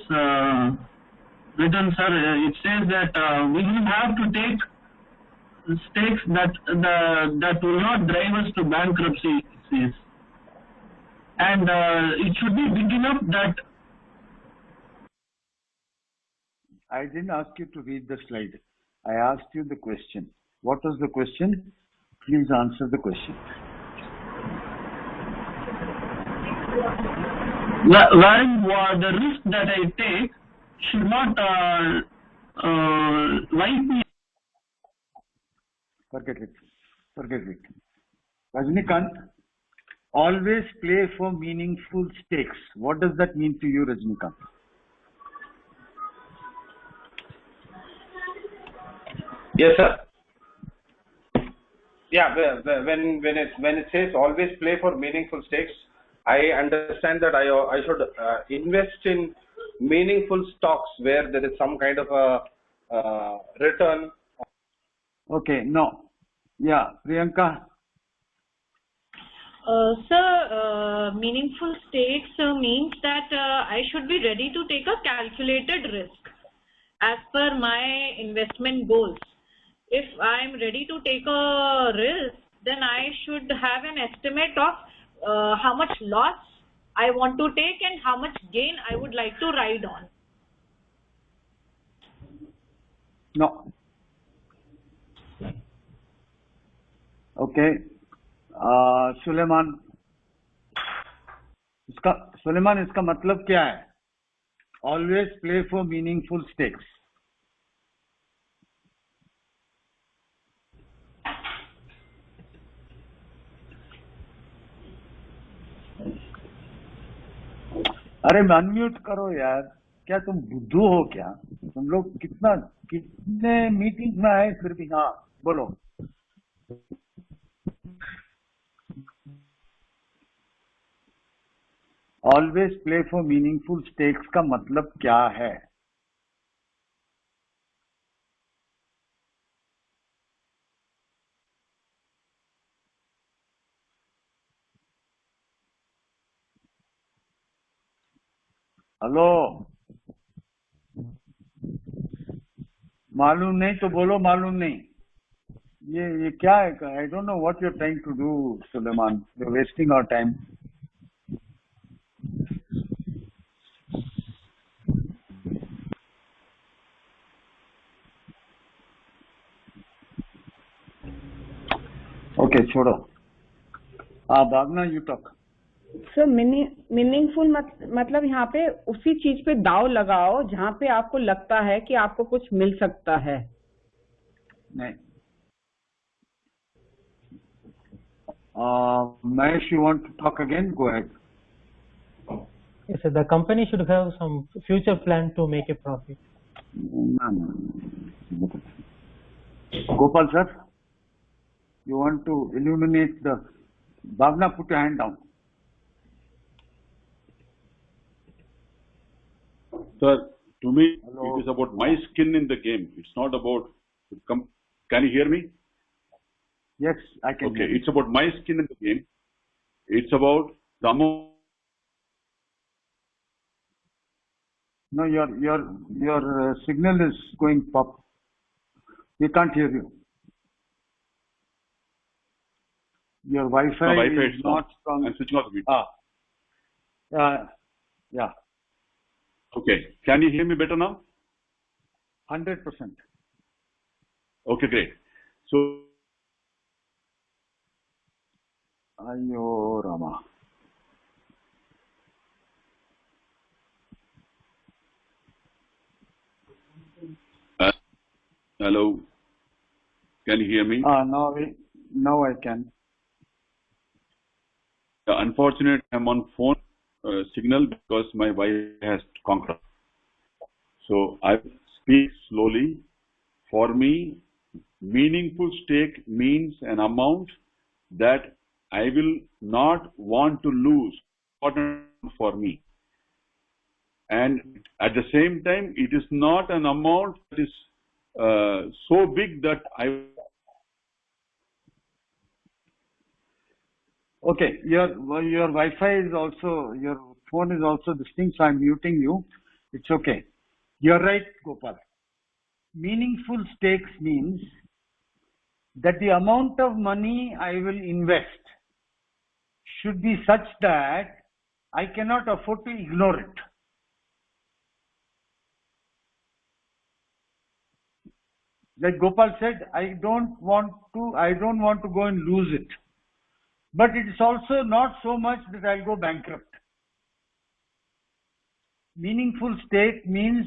Speaker 5: written, sir, it says that we will have to take stakes that will not drive us to bankruptcy, and it should be big enough that.
Speaker 1: I didn't ask you to read the slide. I asked you the question. What was the question? Please answer the question.
Speaker 5: Wherein the risk that I take should not wipe me.
Speaker 1: Forget it. Forget it. Rajnikant, always play for meaningful stakes. What does that mean to you, Rajnikant?
Speaker 6: Yes, sir. Yeah, when it says always play for meaningful stakes, I understand that I should invest in meaningful stocks where there is some kind of a return.
Speaker 1: Okay, no. Yeah, Priyanka.
Speaker 7: Sir, meaningful stakes means that I should be ready to take a calculated risk as per my investment goals. If I am ready to take a risk, then I should have an estimate of how much loss I want to take and how much gain I would like to ride on.
Speaker 1: No. Okay. Suleman इसका मतलब क्या है? Always play for meaningful stakes. अरे unmute करो यार, क्या तुम बुद्धू हो क्या? तुम लोग कितने मीटिंग में आए फिर भी? हाँ बोलो. Always play for meaningful stakes का मतलब क्या है? हेलो, मालूम नहीं तो बोलो मालूम नहीं. ये क्या है? I don't know what you are trying to do Suleman. You are wasting our time. Okay छोड़ो. Bhavna, you talk.
Speaker 2: Sir meaningful मतलब यहाँ पे उसी चीज पे दाव लगाओ जहाँ पे आपको लगता है कि आपको कुछ मिल सकता है.
Speaker 1: नहीं. Mahesh, you want to talk again? Go ahead.
Speaker 4: Yes, sir. The company should have some future plan to make a profit.
Speaker 1: No. Gopal sir, you want to illuminate the... Bhavna, put your hand down.
Speaker 3: Sir, to me,
Speaker 1: Hello.
Speaker 3: it is about my skin in the game. It's not about... Can you hear me?
Speaker 1: Yes, I can.
Speaker 3: Okay, it's about my skin in the game. It's about the amount.
Speaker 1: No, your signal is going pop. We can't hear you. Your Wi-Fi,
Speaker 3: No, Wi-Fi
Speaker 1: is not strong.
Speaker 3: I'm switching off the video.
Speaker 1: Yeah.
Speaker 3: Okay, can you hear me better now?
Speaker 1: 100%.
Speaker 3: Okay, great. So,
Speaker 1: Ayo Rama.
Speaker 3: hello, can you hear me?
Speaker 1: Now I can.
Speaker 3: Unfortunately, I'm on phone signal because my Wi-Fi has conquered. So I speak slowly. For me, meaningful stake means an amount that I will not want to lose. Important for me. And at the same time, it is not an amount that is so big that I...
Speaker 1: Okay, your Wi-Fi is also, your phone is also distinct, so I'm muting you. It's okay. You're right, Gopal. Meaningful stakes means that the amount of money I will invest should be such that I cannot afford to ignore it. Like Gopal said, I don't want to go and lose it. But it is also not so much that I'll go bankrupt. Meaningful stake means,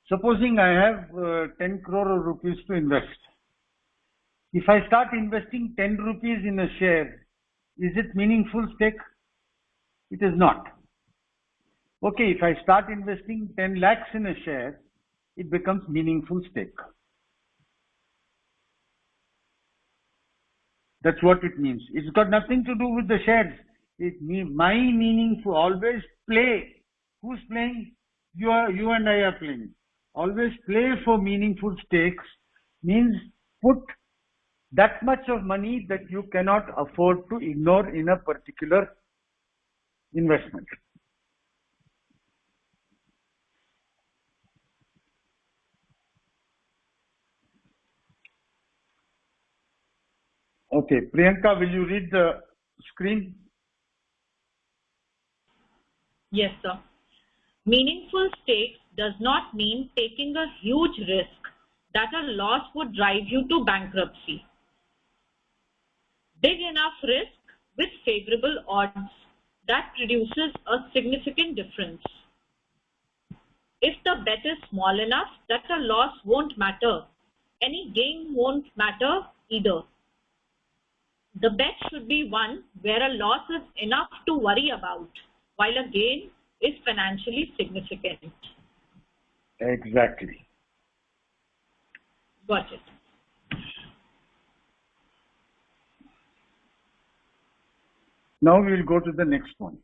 Speaker 1: supposing I have 10 crore rupees to invest. If I start investing 10 rupees in a share, is it meaningful stake? It is not. Okay, if I start investing 10 lakhs in a share, it becomes meaningful stake. That's what it means. It's got nothing to do with the shares. It means my meaningful, always play. Who's playing? You and I are playing. Always play for meaningful stakes means put that much of money that you cannot afford to ignore in a particular investment. Okay, Priyanka, will you read the screen?
Speaker 7: Yes, sir. Meaningful stakes does not mean taking a huge risk that a loss would drive you to bankruptcy. Big enough risk with favorable odds that produces a significant difference. If the bet is small enough that a loss won't matter, any gain won't matter either. The bet should be one where a loss is enough to worry about, while a gain is financially significant.
Speaker 1: Exactly.
Speaker 7: Got it.
Speaker 1: Now we will go to the next one.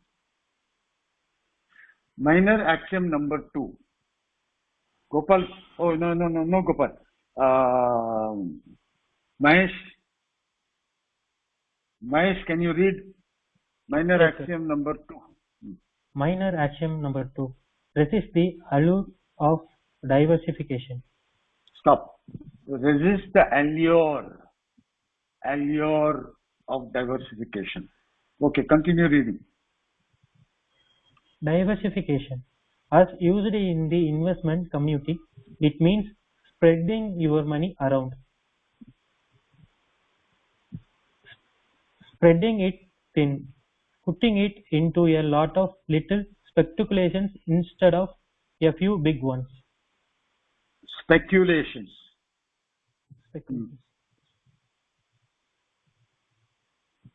Speaker 1: Minor axiom number 2. Gopal, oh no Gopal. Mahesh, can you read minor
Speaker 4: Yes,
Speaker 1: axiom number 2?
Speaker 4: Minor axiom number 2. Resist the allure of diversification.
Speaker 1: Stop. Resist the allure of diversification. Okay, continue reading.
Speaker 4: Diversification. As used in the investment community, it means spreading your money around. Spreading it thin, putting it into a lot of little speculations instead of a few big ones.
Speaker 1: Speculations.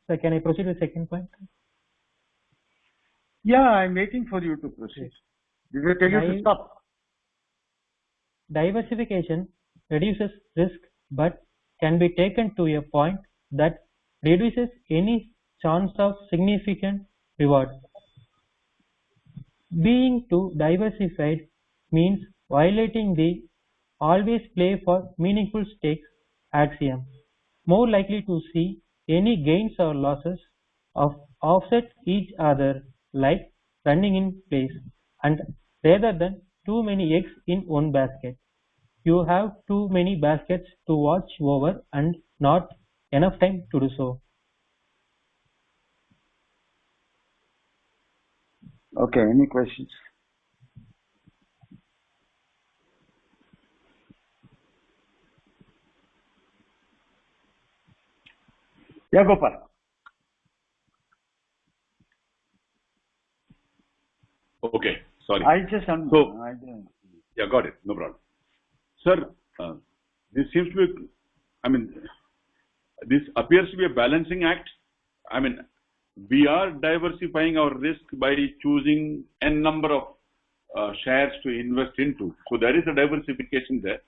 Speaker 4: So can I proceed with second point?
Speaker 1: Yeah, I'm waiting for you to proceed. Did I tell you to stop?
Speaker 4: Diversification reduces risk but can be taken to a point that reduces any chance of significant reward. Being too diversified means violating the always play for meaningful stakes axiom, more likely to see any gains or losses offset each other like running in place, and rather than too many eggs in one basket. You have too many baskets to watch over and not enough time to do so.
Speaker 1: Okay, any questions? Yeah, Gopal.
Speaker 3: Okay, sorry.
Speaker 1: I just
Speaker 3: Yeah, got it. No problem. Sir, this seems to be, this appears to be a balancing act. We are diversifying our risk by choosing n number of shares to invest into. So there is a diversification there.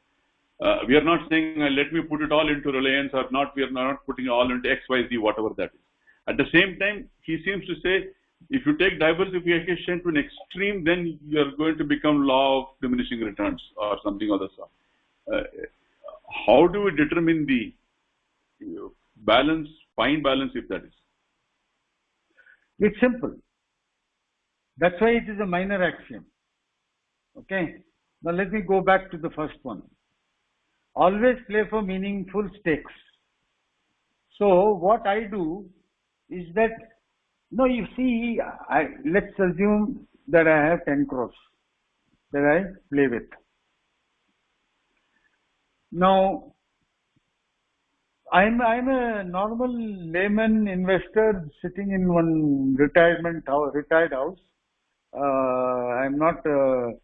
Speaker 3: We are not saying, let me put it all into Reliance or not, we are not putting all into XYZ, whatever that is. At the same time, he seems to say, if you take diversification to an extreme, then you are going to become law of diminishing returns or something of the sort. How do we determine the balance, fine balance, if that is?
Speaker 1: It's simple. That's why it is a minor axiom. Okay. Now let me go back to the first one. Always play for meaningful stakes. So what I do is that, you see, let's assume that I have 10 crores that I play with. Now, I'm a normal layman investor sitting in one retired house. I'm not a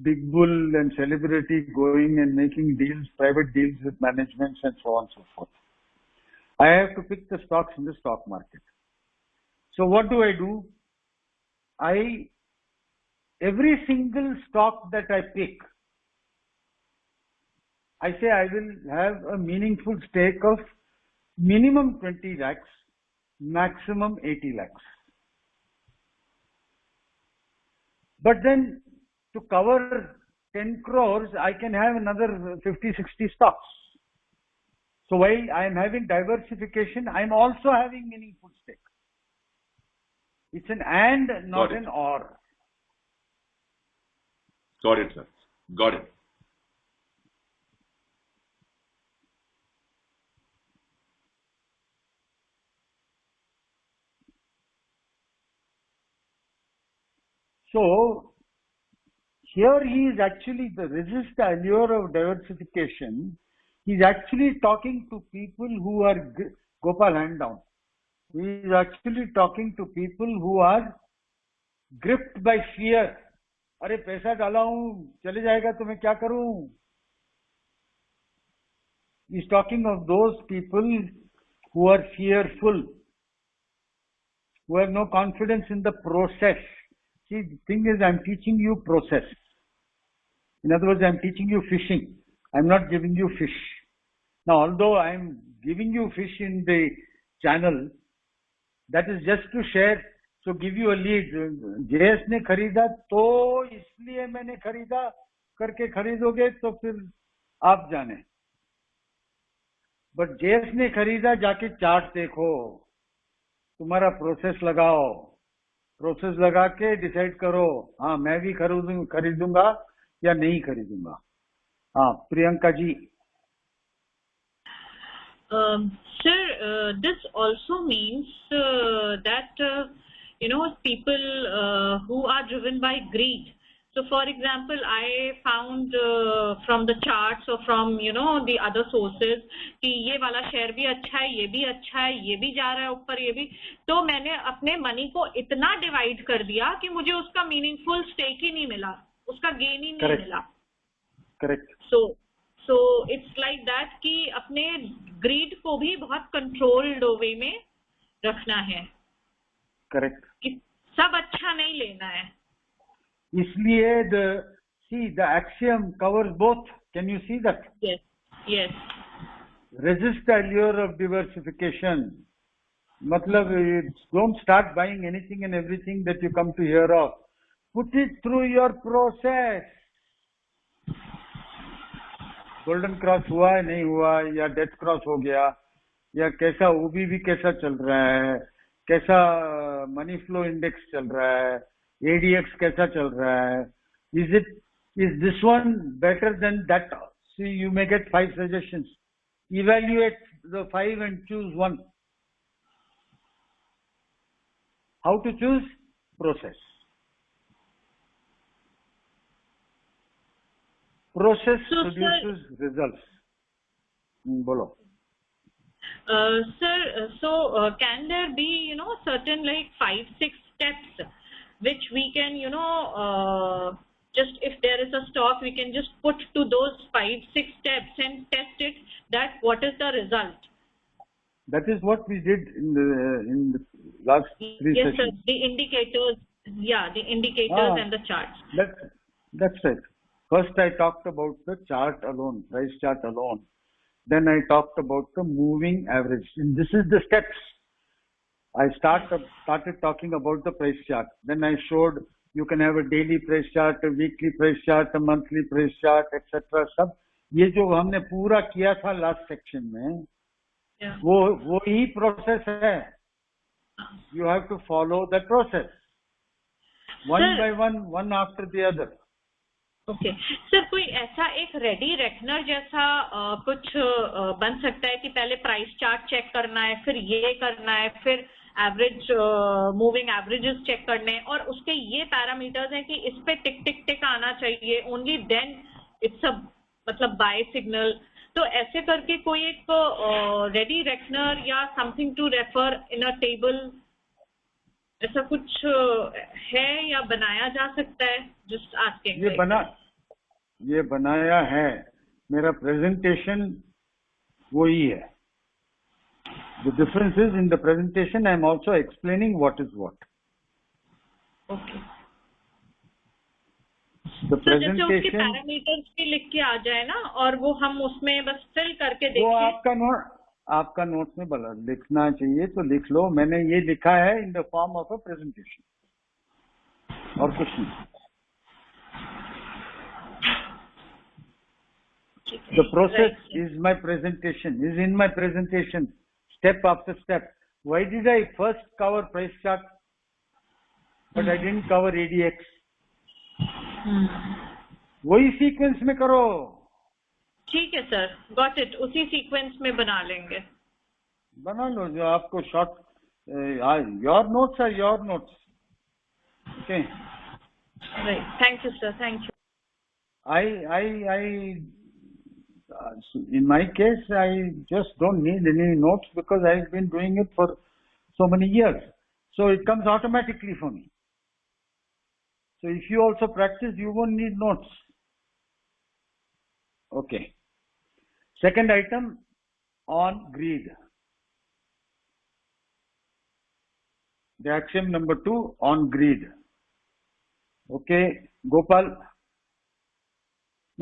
Speaker 1: big bull and celebrity going and making deals, private deals with managements and so on and so forth. I have to pick the stocks in the stock market. So what do? Every single stock that I pick, I say I will have a meaningful stake of minimum 20 lakhs, maximum 80 lakhs. But then to cover 10 crores, I can have another 50, 60 stocks. So while I am having diversification, I am also having meaningful stake. It's an and, not an or.
Speaker 3: Got it, sir. Got it.
Speaker 1: So here he is actually, the resist the allure of diversification. He's actually talking to people who are, Gopal, hand down. He is actually talking to people who are gripped by fear. अरे पैसा डाला हूं, चले जाएगा तो मैं क्या करूं? He's talking of those people who are fearful, who have no confidence in the process. See, the thing is, I'm teaching you process. In other words, I'm teaching you fishing. I'm not giving you fish. Now, although I'm giving you fish in the channel, that is just to share, so give you a lead. JS ने खरीदा तो इसलिए मैंने खरीदा करके खरीदोगे तो फिर आप जाने. बट JS ने खरीदा, जाके चार्ट देखो, तुम्हारा प्रोसेस लगाओ, प्रोसेस लगा के डिसाइड करो, हाँ मैं भी खरीदूंगा या नहीं खरीदूंगा. हाँ Priyanka ji.
Speaker 7: Sir, this also means that people who are driven by greed. So for example, I found from the charts or from the other sources कि ये वाला शेयर भी अच्छा है, ये भी अच्छा है, ये भी जा रहा है ऊपर, ये भी, तो मैंने अपने मनी को इतना डिवाइड कर दिया कि मुझे उसका मीनिंगफुल स्टेक ही नहीं मिला, उसका गेन ही नहीं मिला. Correct. So it's like that कि अपने ग्रीड को भी बहुत कंट्रोल्ड वे में रखना है.
Speaker 1: करेक्ट.
Speaker 7: कि सब अच्छा नहीं लेना है.
Speaker 1: इसलिए the axiom covers both. Can you see that?
Speaker 7: Yes.
Speaker 1: Resist the allure of diversification. Matlab, don't start buying anything and everything that you come to hear of. Put it through your process. Golden cross हुआ है, नहीं हुआ, या death cross हो गया, या कैसा OBV कैसा चल रहा है, कैसा मनी फ्लो इंडेक्स चल रहा है, ADX कैसा चल रहा है, is this one better than that? See, you may get 5 suggestions. Evaluate the 5 and choose one. How to choose? Process. Process produces results. Bolo.
Speaker 7: Sir, so can there be certain like 5-6 steps which we can just, if there is a stock, we can just put to those 5-6 steps and test it, that what is the result?
Speaker 1: That is what we did in the last 3 sessions.
Speaker 7: Yes, sir. The indicators, the indicators and the charts.
Speaker 1: That's right. First I talked about the chart alone, price chart alone. Then I talked about the moving average. And this is the steps. I started talking about the price chart. Then I showed you can have a daily price chart, a weekly price chart, a monthly price chart, etc. सब ये जो हमने पूरा किया था last section में, वो ही process है. You have to follow the process, one by one after the other.
Speaker 7: Okay sir, कोई ऐसा एक रेडी रेकनर जैसा कुछ बन सकता है कि पहले प्राइस चार्ट चेक करना है, फिर ये करना है, फिर एवरेज मूविंग एवरेजेस चेक करने हैं, और उसके ये पैरामीटर्स हैं कि इस पे टिक टिक टिक आना चाहिए, ओनली देन इट्स अ मतलब बाय सिग्नल. तो ऐसे करके कोई एक रेडी रेकनर या something to refer in a table, ऐसा कुछ है या बनाया जा सकता है? Just asking.
Speaker 1: ये बनाया है, मेरा प्रेजेंटेशन वही है. The difference is in the presentation I am also explaining what is what.
Speaker 7: Okay.
Speaker 1: The
Speaker 7: तो जैसे उसके
Speaker 1: presentation
Speaker 7: पैरामीटर्स भी लिख के आ जाए ना, और वो हम उसमें बस फिल करके
Speaker 1: वो
Speaker 7: देखें.
Speaker 1: आपका नोट में लिखना चाहिए तो लिख लो. मैंने ये लिखा है in the form of a presentation और कुछ नहीं. The process is my presentation, is in my presentation, step after step. Why did I first cover price chart, but I didn't cover ADX? वही सीक्वेंस में करो.
Speaker 7: ठीक है sir, got it. उसी sequence में बना लेंगे.
Speaker 1: बना लो जो आपको short. Your notes are your notes. Okay.
Speaker 7: Right. Thank you sir. Thank you.
Speaker 1: In my case, I just don't need any notes because I've been doing it for so many years. So it comes automatically for me. So if you also practice, you won't need notes. Okay. Second item on greed. The axiom number 2 on greed. Okay, Gopal.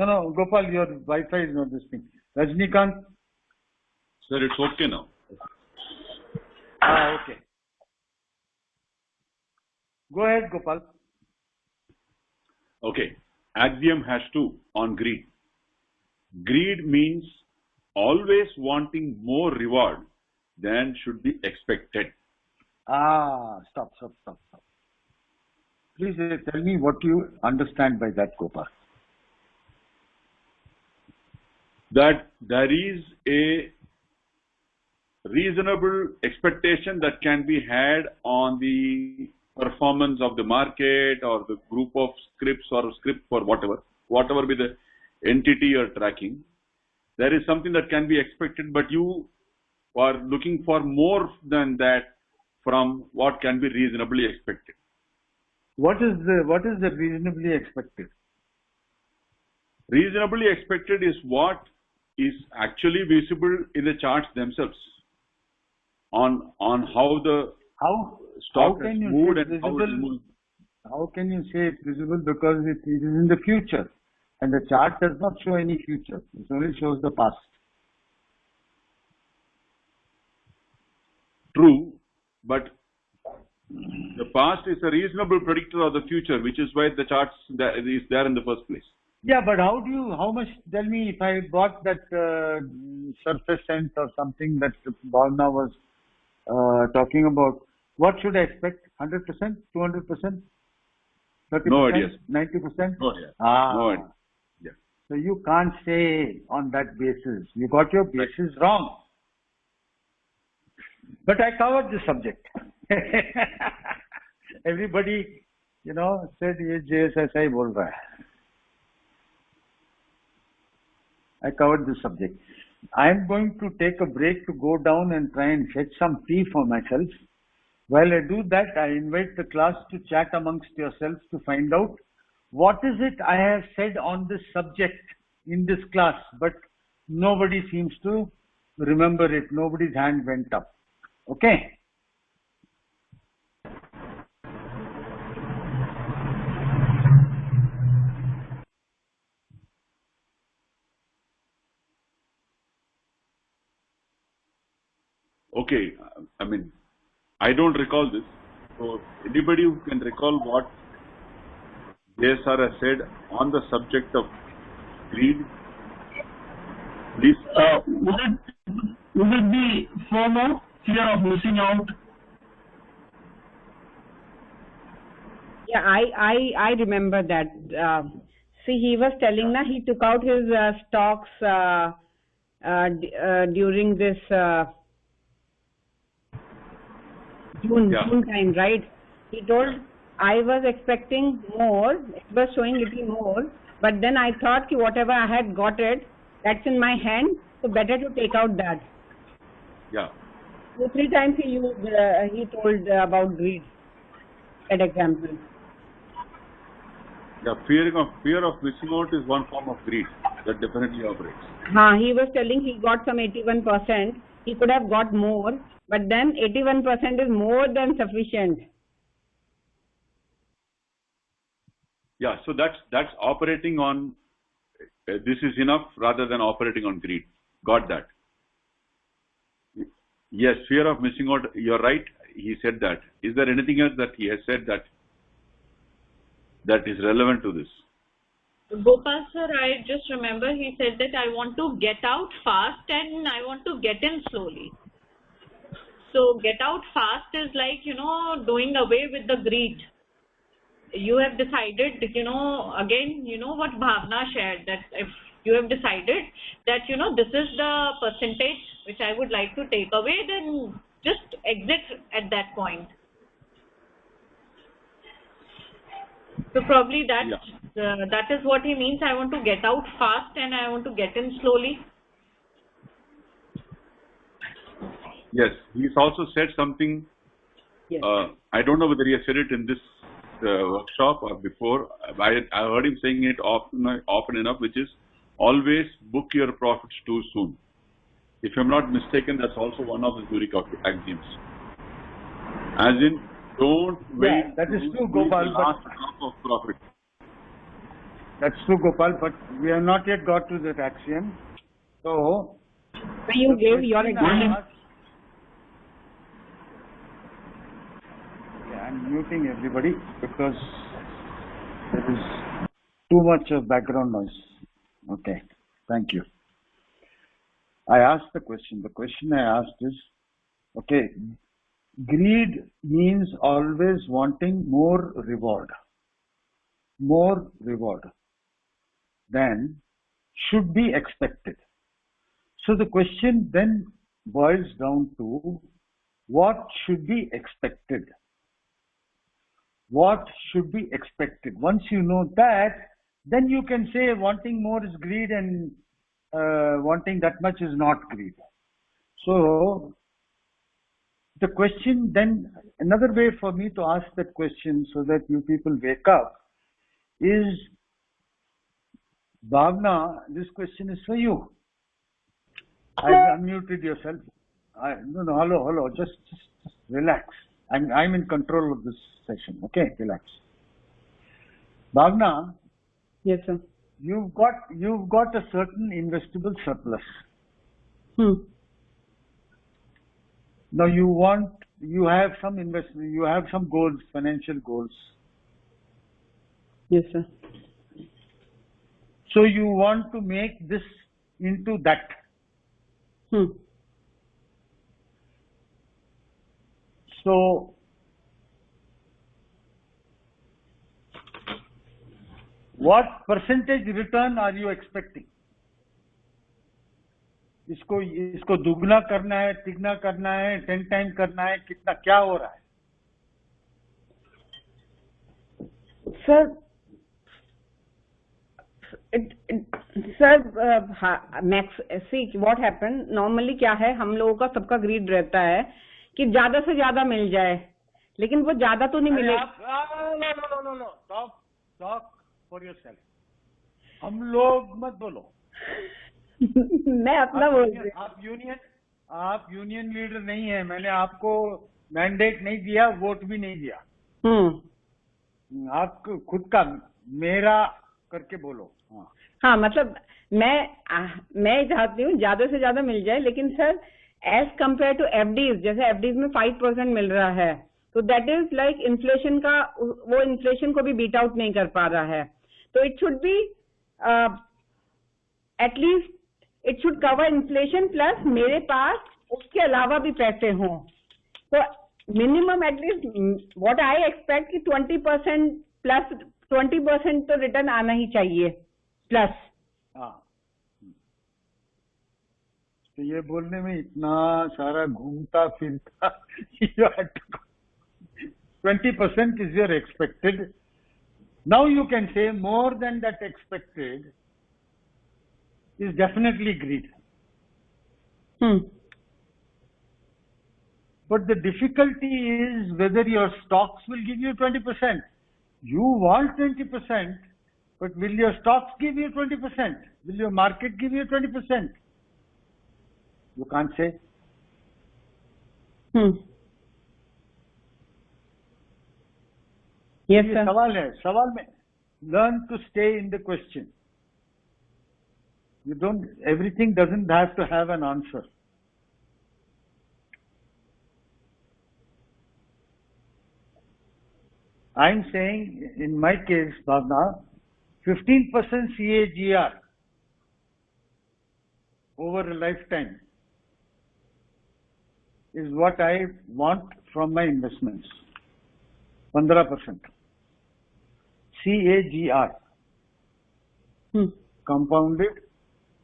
Speaker 1: No, Gopal, your Wi-Fi is not this thing. Rajnikant.
Speaker 3: Sir, it's okay now.
Speaker 1: Okay. Go ahead, Gopal.
Speaker 3: Okay. Axiom has 2 on greed. Greed means always wanting more reward than should be expected.
Speaker 1: Stop. Please tell me what you understand by that, Gopal.
Speaker 3: That there is a reasonable expectation that can be had on the performance of the market or the group of scripts or script or whatever be the entity you're tracking. There is something that can be expected, but you are looking for more than that from what can be reasonably expected.
Speaker 1: What is the reasonably expected?
Speaker 3: Reasonably expected is what is actually visible in the charts themselves on how the stock has moved and how it moved.
Speaker 1: How can you say it's visible? Because it is in the future, and the chart does not show any future. It only shows the past.
Speaker 3: True, but the past is a reasonable predictor of the future, which is why the charts is there in the first place.
Speaker 1: Yeah, but how much, tell me, if I bought that surface scent or something that Bhavna was talking about, what should I expect? 100%? 200%? 30%?
Speaker 3: No idea.
Speaker 1: 90%?
Speaker 3: No idea.
Speaker 1: No
Speaker 3: idea. Yeah.
Speaker 1: So you can't say on that basis. You got your basis wrong. But I covered the subject. Everybody, said, ye JSSI bol raha hai. I covered this subject. I am going to take a break to go down and try and fetch some tea for myself. While I do that, I invite the class to chat amongst yourselves to find out what is it I have said on this subject in this class, but nobody seems to remember it. Nobody's hand went up. Okay?
Speaker 3: Okay, I mean, I don't recall this. So, anybody who can recall what JSR has said on the subject of greed, please.
Speaker 5: Would it be FOMO, fear of missing out?
Speaker 2: Yeah, I remember that. See, he was telling that he took out his stocks during this June time, right? He told, I was expecting more, it was showing little more, but then I thought whatever I had got it, that's in my hand, so better to take out that.
Speaker 3: Yeah.
Speaker 2: 2-3 times he told about greed, that example.
Speaker 3: Yeah, fear of missing out is one form of greed that definitely operates.
Speaker 2: He was telling he got some 81%. he could have got more, but then 81% is more than sufficient.
Speaker 3: Yeah, so that's operating on this is enough rather than operating on greed. Got that? Yes, fear of missing out. You're right. He said that. Is there anything else that he has said that is relevant to this?
Speaker 7: Gopal sir, I just remember he said that I want to get out fast and I want to get in slowly. So get out fast is like, doing away with the greed. You have decided, again, what Bhavna shared, that if you have decided that, this is the percentage which I would like to take away, then just exit at that point. So probably that is what he means. I want to get out fast and I want to get in slowly.
Speaker 3: Yes, he's also said something.
Speaker 2: Yes.
Speaker 3: I don't know whether he has said it in this workshop or before. I heard him saying it often enough, which is always book your profits too soon. If I'm not mistaken, that's also one of the Zurich axioms. As in, don't wait.
Speaker 1: Yeah, that is true, Gopal.
Speaker 3: The last drop of profit.
Speaker 1: That's true, Gopal, but we have not yet got to that axiom. So,
Speaker 2: You gave your example.
Speaker 1: I'm muting everybody because there is too much of background noise. Okay, thank you. I asked the question. The question I asked is, okay, greed means always wanting more reward than should be expected. So the question then boils down to what should be expected. What should be expected? Once you know that, then you can say wanting more is greed and wanting that much is not greed. So the question then, another way for me to ask that question so that you people wake up is, Bhavna, this question is for you. I've unmuted yourself. Hello, just relax. I'm in control of this session. Okay, relax. Bhavna.
Speaker 2: Yes, sir.
Speaker 1: You've got a certain investable surplus. Now you have some investment, you have some goals, financial goals.
Speaker 2: Yes, sir.
Speaker 1: So you want to make this into that. So what percentage return are you expecting? इसको दुगना करना है, तिगना करना है, 10 time करना है, कितना क्या हो रहा है?
Speaker 2: Sir, see what happened normally क्या है, हम लोगों का सबका ग्रीड रहता है कि ज्यादा से ज्यादा मिल जाए, लेकिन वो ज्यादा तो नहीं मिलेगा.
Speaker 1: No. Talk for yourself. हम लोग मत बोलो.
Speaker 2: मैं अपना बोल रही हूँ.
Speaker 1: आप यूनियन लीडर नहीं है. मैंने आपको मैंडेट नहीं दिया, वोट भी नहीं दिया. आप खुद का मेरा करके बोलो.
Speaker 2: हाँ, मतलब मैं चाहती हूँ ज्यादा से ज्यादा मिल जाए, लेकिन sir as compare to FDs, जैसे एफडीज में 5% मिल रहा है, तो दैट इज लाइक इन्फ्लेशन का, वो इन्फ्लेशन को भी बीट आउट नहीं कर पा रहा है. तो it should be at least it should cover inflation plus मेरे पास उसके अलावा भी पैसे हों. तो minimum at least what I expect कि 20% प्लस 20% तो रिटर्न आना ही चाहिए प्लस.
Speaker 1: तो ये बोलने में इतना सारा घूमता फिरता 20% is your expected. Now you can say more than that expected is definitely greed. But the difficulty is whether your stocks will give you 20%. You want 20%, but will your stocks give you 20%? Will your market give you 20%? You can't say.
Speaker 2: Yes,
Speaker 1: ये
Speaker 2: sir.
Speaker 1: सवाल है, सवाल में learn to stay in the question. You don't, everything doesn't have to have an answer. I'm saying, in my case, Bhavna, 15% CAGR over a lifetime is what I want from my investments. 15%. CAGR. Compounded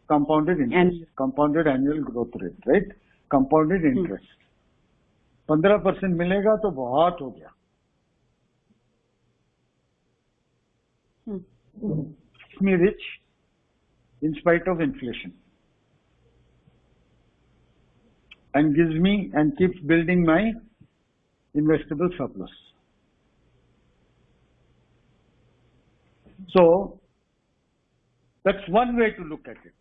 Speaker 1: interest.
Speaker 2: And
Speaker 1: Compounded annual growth rate, right? Compounded interest. 15% मिलेगा तो बहुत हो गया. Keeps me rich in spite of inflation. And gives me and keeps building my investable surplus. So, that's one way to look at it.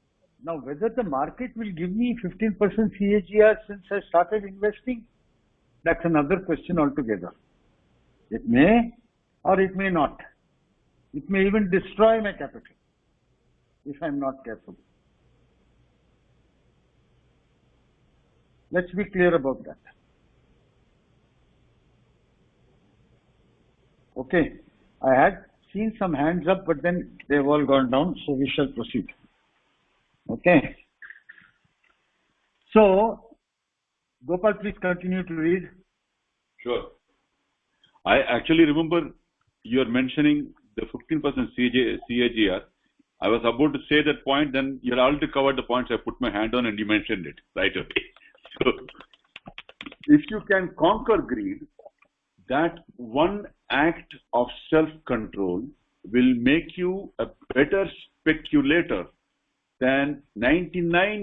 Speaker 1: Now, whether the market will give me 15% CAGR since I started investing, that's another question altogether. It may or it may not. It may even destroy my capital if I'm not careful. Let's be clear about that. Okay, I had seen some hands up, but then they've all gone down, so we shall proceed. Okay. So, Gopal, please continue to read.
Speaker 3: Sure. I actually remember you're mentioning the 15% CAGR. I was about to say that point, then you already covered the points I put my hand on and you mentioned it right away. So, if you can conquer greed, that one act of self-control will make you a better speculator than 99%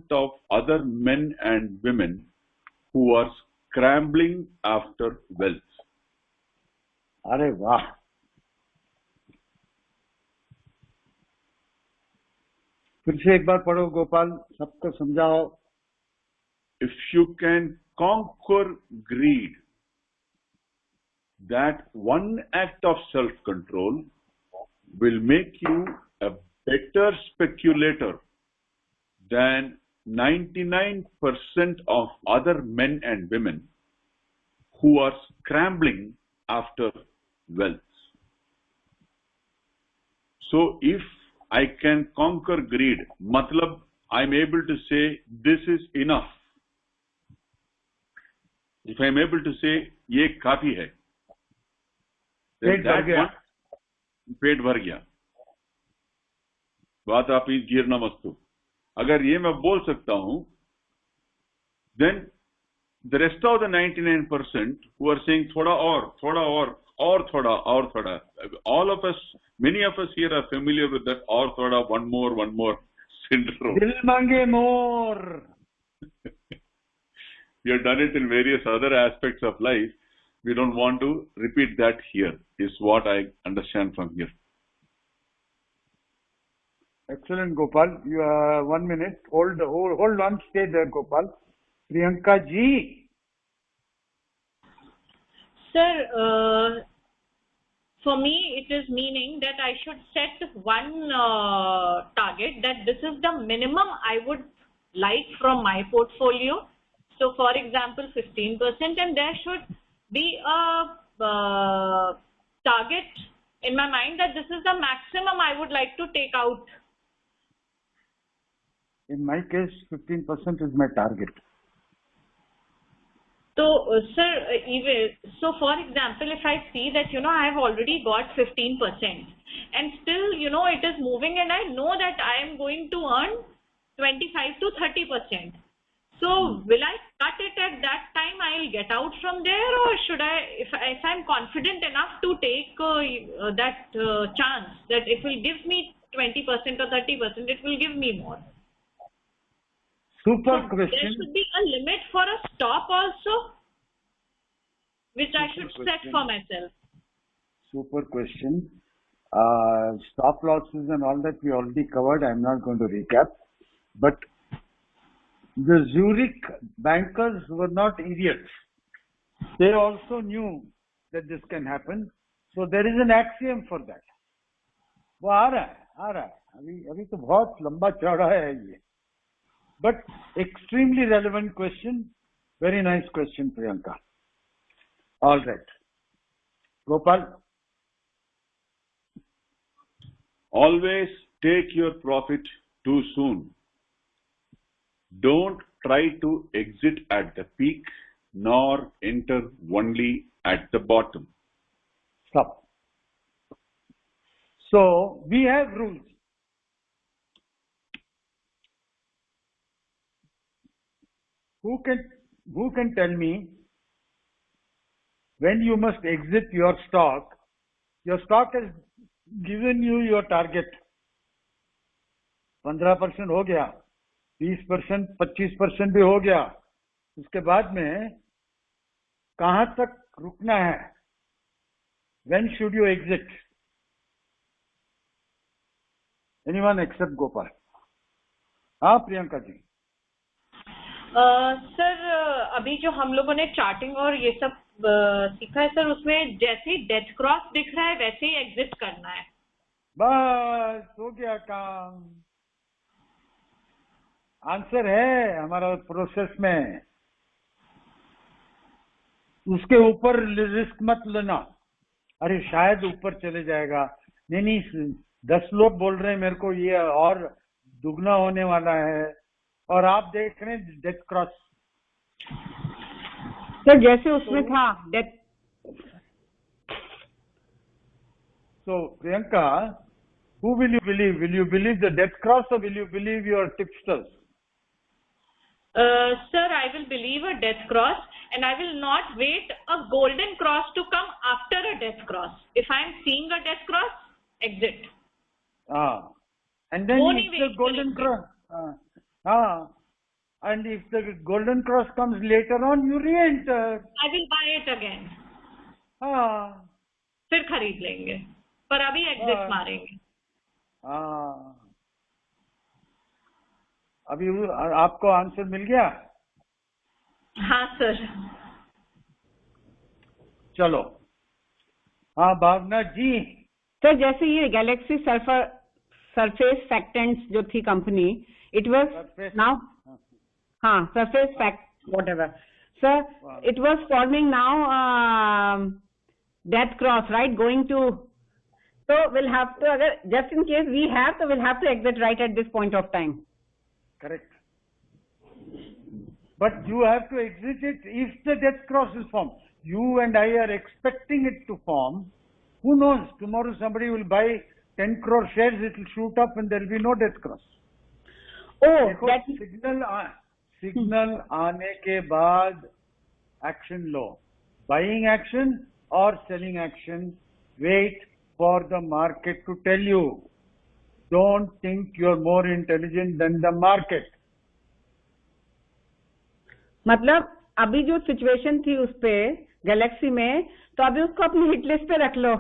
Speaker 3: of other men and women who are scrambling after wealth.
Speaker 1: अरे वाह, फिर से एक बार पढ़ो गोपाल, सबको समझाओ.
Speaker 3: If you can conquer greed, that one act of self-control will make you a better speculator than 99% of other men and women who are scrambling after wealth. So if I can conquer greed, matlab I'm able to say this is enough. If I'm able to say ये काफी है, then that one पेट भर गया. बात आप इस गिरना मस्तु. अगर ये मैं बोल सकता हूं, then the rest of the 99% who are saying thoda और thoda, all of us, many of us here are familiar with that or thoda, one more syndrome.
Speaker 1: Dil mange more.
Speaker 3: We have done it in various other aspects of life. We don't want to repeat that here, is what I understand from here.
Speaker 1: Excellent, Gopal. You 1 minute. Hold on. Stay there, Gopal. Priyanka ji.
Speaker 7: Sir, for me, it is meaning that I should set one target, that this is the minimum I would like from my portfolio. So, for example, 15%, and there should be a target in my mind that this is the maximum I would like to take out.
Speaker 1: In my case, 15% is my target.
Speaker 7: So, sir, so for example, if I see that, I have already got 15% and still, it is moving and I know that I am going to earn 25 to 30%. So, will I cut it at that time? I'll get out from there, or should I, if I'm confident enough to take that chance, that it will give me 20% or 30%, it will give me more.
Speaker 1: Super
Speaker 7: So
Speaker 1: question.
Speaker 7: there should be a limit for a stop also, which I should set for myself.
Speaker 1: Super question. Stop losses and all that we already covered. I'm not going to recap. But The Zurich bankers were not idiots. They also knew that this can happen. So there is an axiom for that. वो आ रहा है अभी तो बहुत लंबा चौड़ा है ये. But extremely relevant question. Very nice question, Priyanka. All right. Gopal.
Speaker 3: Always take your profit too soon. Don't try to exit at the peak nor enter only at the bottom.
Speaker 1: Stop. So we have rules. Who can tell me when you must exit your stock? Your stock has given you your target. 15% हो गया, 20%, 25% भी हो गया. उसके बाद में कहां तक रुकना है? When should you exit? Anyone except Gopal? हाँ प्रियंका जी.
Speaker 7: सर अभी जो हम लोगों ने चार्टिंग और ये सब सीखा है सर, उसमें जैसे ही डेथ क्रॉस दिख रहा है वैसे ही एग्जिट करना है.
Speaker 1: बस हो गया काम. आंसर है हमारा प्रोसेस में. उसके ऊपर रिस्क मत लेना. अरे शायद ऊपर चले जाएगा. नहीं 10 लोग बोल रहे हैं मेरे को ये और दुगना होने वाला है और आप देख रहे हैं डेथ क्रॉस.
Speaker 2: सर जैसे उसमें था death.
Speaker 1: So Priyanka, who will you believe? Will you believe the death cross or will you believe your tipsters?
Speaker 7: Sir, I will believe a death cross and I will not wait a golden cross to come after a death cross. If I am seeing a death cross, exit.
Speaker 1: And then if the golden cross, and if the golden cross comes later on, you re-enter.
Speaker 7: I will buy it again. फिर खरीद लेंगे, पर अभी exit मारेंगे.
Speaker 1: अभी आपको answer मिल गया?
Speaker 7: हाँ सर.
Speaker 1: चलो. हाँ भावना जी.
Speaker 2: सर जैसे ये गैलेक्सी सरफेस फैक्टेंट्स जो थी company, it was now surface fact whatever sir, it was forming now death cross right, going to. So we'll have to, अगर just in case we have, so we'll have to exit right at this point of time.
Speaker 1: Correct. But you have to exit it if the death cross is formed. You and I are expecting it to form. Who knows? Tomorrow somebody will buy 10 crore shares, it will shoot up and there will be no death cross.
Speaker 2: Oh, that
Speaker 1: signal आने के बाद action low. Buying action or selling action, wait for the market to tell you. Don't think you're more intelligent than the market.
Speaker 2: मतलब अभी जो situation थी उस पे Galaxy में, तो अभी उसको अपनी हिट लिस्ट पे रख लो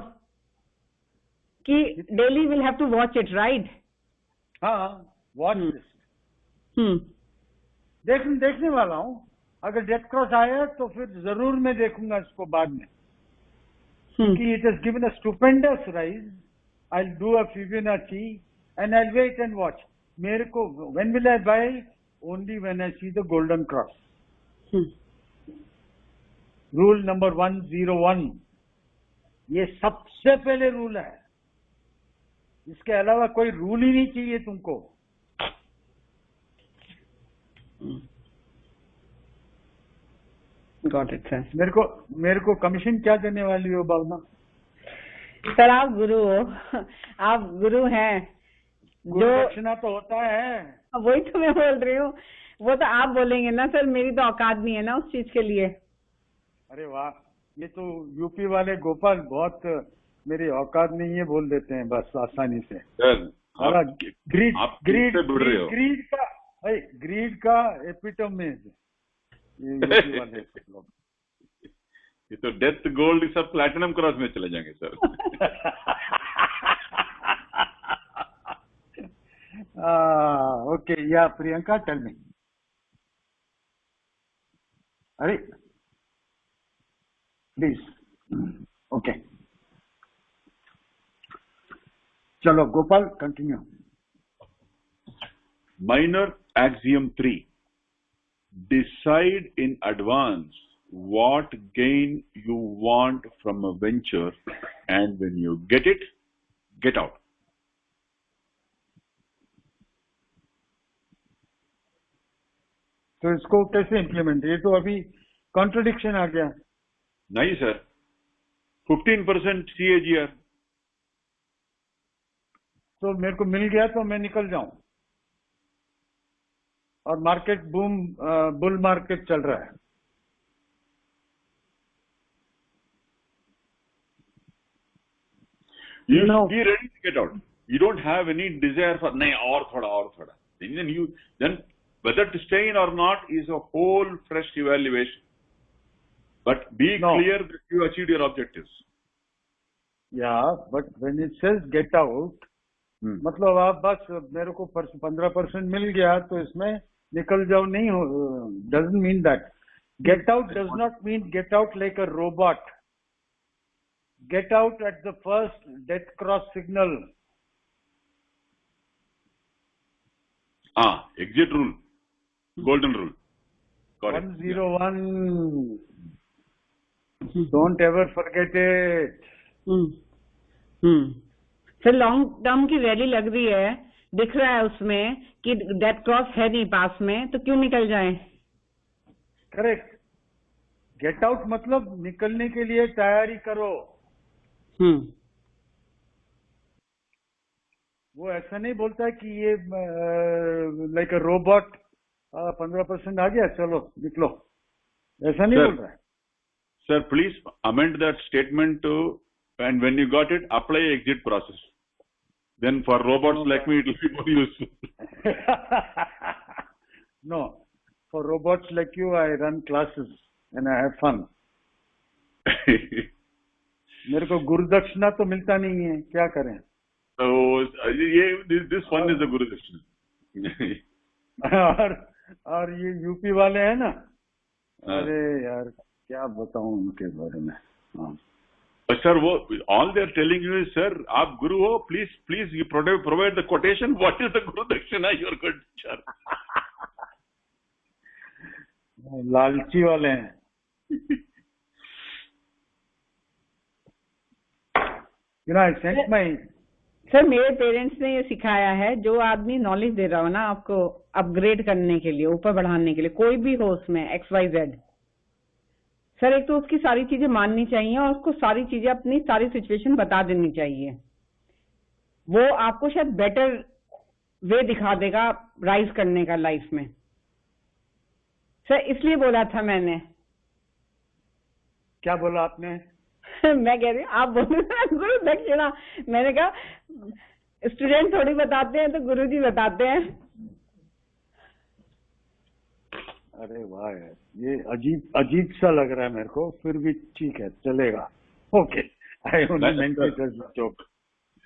Speaker 2: कि daily will have to watch it right.
Speaker 1: Watch list देखने वाला हूँ. अगर डेथ क्रॉस आया तो फिर जरूर मैं देखूंगा इसको बाद में. It has given a stupendous rise. I'll do a Fibonacci and I'll wait and watch. मेरे को when will I buy? Only when I see the golden cross. Rule number 101. ये सबसे पहले रूल है. इसके अलावा कोई रूल ही नहीं चाहिए तुमको.
Speaker 2: Got it, sir.
Speaker 1: मेरे को कमीशन क्या देने वाली हो भावना?
Speaker 2: सर आप गुरु हो, आप गुरु हैं.
Speaker 1: जो दक्षिणा तो होता है.
Speaker 2: वही तो मैं बोल रही हूँ. वो तो आप बोलेंगे ना सर, मेरी तो औकात नहीं है ना उस चीज के लिए.
Speaker 1: अरे वाह, ये तो यूपी वाले गोपाल बहुत मेरी औकात नहीं है बोल देते हैं बस आसानी से. ग्रीड का एपिटोम
Speaker 3: ये तो डेथ गोल्ड सब प्लैटिनम क्रॉस में चले जाएंगे sir.
Speaker 1: Okay, yeah, Priyanka, tell me. अरे प्लीज, ओके, चलो Gopal continue.
Speaker 3: Minor axiom 3. Decide in advance what gain you want from a venture, and when you get it, get out.
Speaker 1: तो इसको कैसे implement? ये तो अभी कॉन्ट्रडिक्शन आ गया.
Speaker 3: नहीं सर, 15% CAGR.
Speaker 1: तो मेरे को मिल गया तो मैं निकल जाऊं, और मार्केट बूम, बुल मार्केट चल रहा है.
Speaker 3: You be ready to get out. You don't have any desire for नहीं और थोड़ा. Then whether to stay in or not is a whole fresh evaluation. But be clear that you achieved your objectives.
Speaker 1: Yeah, but when it says get out, मतलब आप बस मेरे को 15% मिल गया तो इसमें निकल जाओ नहीं हो. Doesn't mean that. Get out does not mean get out like a robot. Get out at the first death cross signal.
Speaker 3: Exit rule, golden rule. Got
Speaker 1: 101. Don't ever forget it.
Speaker 2: Sir long term की rally लग रही है, दिख रहा है उसमें कि death cross है नहीं पास में, तो क्यों निकल जाए?
Speaker 1: करेक्ट. गेट आउट मतलब निकलने के लिए तैयारी करो. वो ऐसा नहीं बोलता कि ये लाइक अ रोबोट 15% आ गया चलो निकलो, ऐसा नहीं बोल रहा है.
Speaker 3: Sir, please amend that statement to, and when you got it, apply exit process. Then for robots like me, it will be more useful.
Speaker 1: No, for robots like you, I run classes and I have fun. मेरे को गुरुदक्षिणा तो मिलता नहीं है, क्या करें?
Speaker 3: So this fun is a gurudakshina.
Speaker 1: और ये यूपी वाले हैं ना, अरे यार क्या बताऊं उनके बारे में.
Speaker 3: सर वो all they are telling you is, sir आप गुरु हो, please you provide the quotation. What is the gurudakshina you are going to charge?
Speaker 1: लालची वाले हैं. I sent my.
Speaker 2: सर मेरे पेरेंट्स ने ये सिखाया है, जो आदमी नॉलेज दे रहा हो ना आपको अपग्रेड करने के लिए, ऊपर बढ़ाने के लिए, कोई भी हो उसमें XYZ, सर एक तो उसकी सारी चीजें माननी चाहिए और उसको सारी चीजें अपनी सारी सिचुएशन बता देनी चाहिए. वो आपको शायद बेटर वे दिखा देगा राइज करने का लाइफ में. सर इसलिए बोला था मैंने.
Speaker 1: क्या बोला आपने?
Speaker 2: मैं कह रही हूँ आप बोलो गुरु दक्षिणा. मैंने कहा स्टूडेंट थोड़ी बताते हैं, तो गुरुजी बताते हैं.
Speaker 1: अरे वाह यार, ये अजीब सा लग रहा है मेरे को, फिर भी ठीक है चलेगा. Okay, I only meant it as a joke.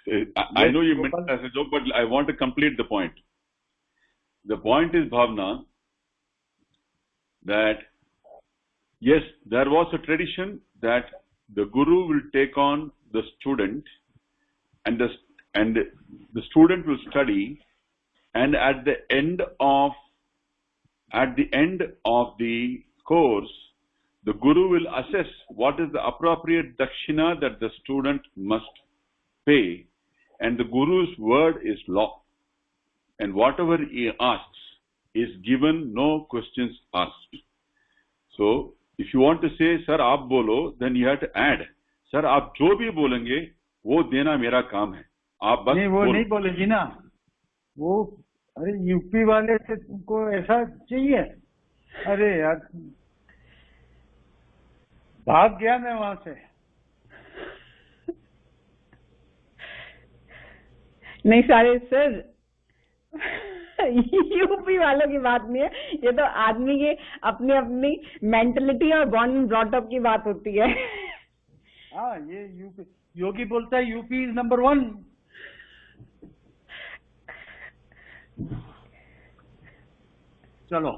Speaker 3: I know you meant it as a joke, but I want to complete the point. The point is, Bhavna, that yes, there was a tradition that the guru will take on the student, and the student will study, and at the end of the course, the guru will assess what is the appropriate dakshina that the student must pay, and the guru's word is law, and whatever he asks is given, no questions asked. So if you want to say sir aap bolo, then you have to add sir aap jo bhi bolenge wo dena mera काम है, आप बस
Speaker 1: नहीं वो नहीं बोलेगी ना वो. अरे यूपी वाले से तुमको ऐसा चाहिए? अरे यार भाग गया मैं वहां से.
Speaker 2: नहीं सारे सर यूपी वालों की बात नहीं है, ये तो आदमी की अपनी अपनी मेंटलिटी और बॉर्न ब्रॉटअप की बात होती है.
Speaker 1: हाँ, ये यूपी योगी बोलता है यूपी इज नंबर 1. चलो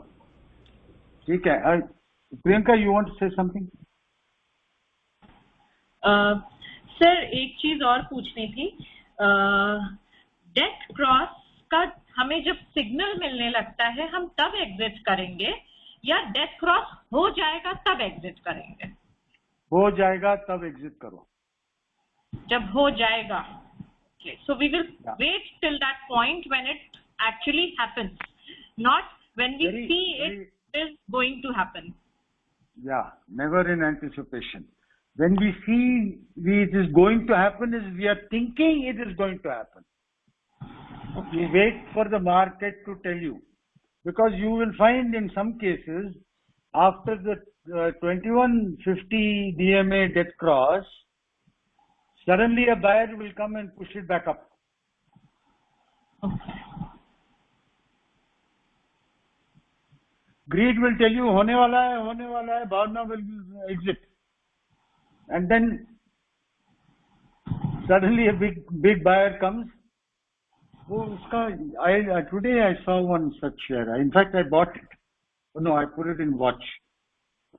Speaker 1: ठीक है. Priyanka, you want to say something?
Speaker 7: Sir एक चीज और पूछनी थी, डेट क्रॉस का हमें जब सिग्नल मिलने लगता है हम तब एग्जिट करेंगे या डेट क्रॉस हो जाएगा तब एग्जिट करेंगे?
Speaker 1: हो जाएगा तब एग्जिट करो.
Speaker 7: जब हो जाएगा, so we will wait till that point when it actually happens, not when we see it is going to happen.
Speaker 1: Yeah, never in anticipation. When we see it is going to happen, is we are thinking it is going to happen. We wait for the market to tell you, because you will find in some cases after the 2150 DMA dead cross, suddenly a buyer will come and push it back up. Greed will tell you hone wala hai, Bhavna will exit. And then suddenly a big buyer comes. Today I saw one such share. In fact, I bought it. Oh, no, I put it in watch.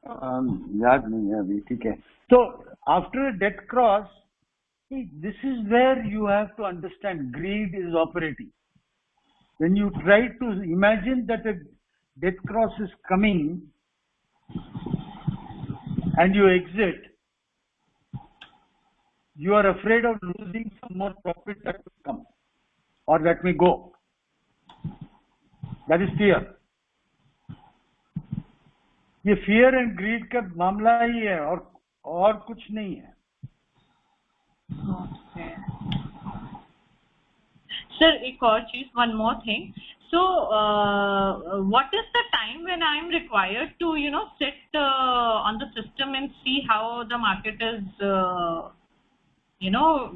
Speaker 1: Yaad nahi hai abhi, theek hai. So after a dead cross, see, this is where you have to understand greed is operating. When you try to imagine that a death cross is coming and you exit, you are afraid of losing some more profit that will come or that may go. That is fear. ये fear and greed का मामला ही है और कुछ नहीं है.
Speaker 7: Okay. Sir, एक और चीज, one more thing. So, what is the time when I am required to, sit on the system and see how the market is,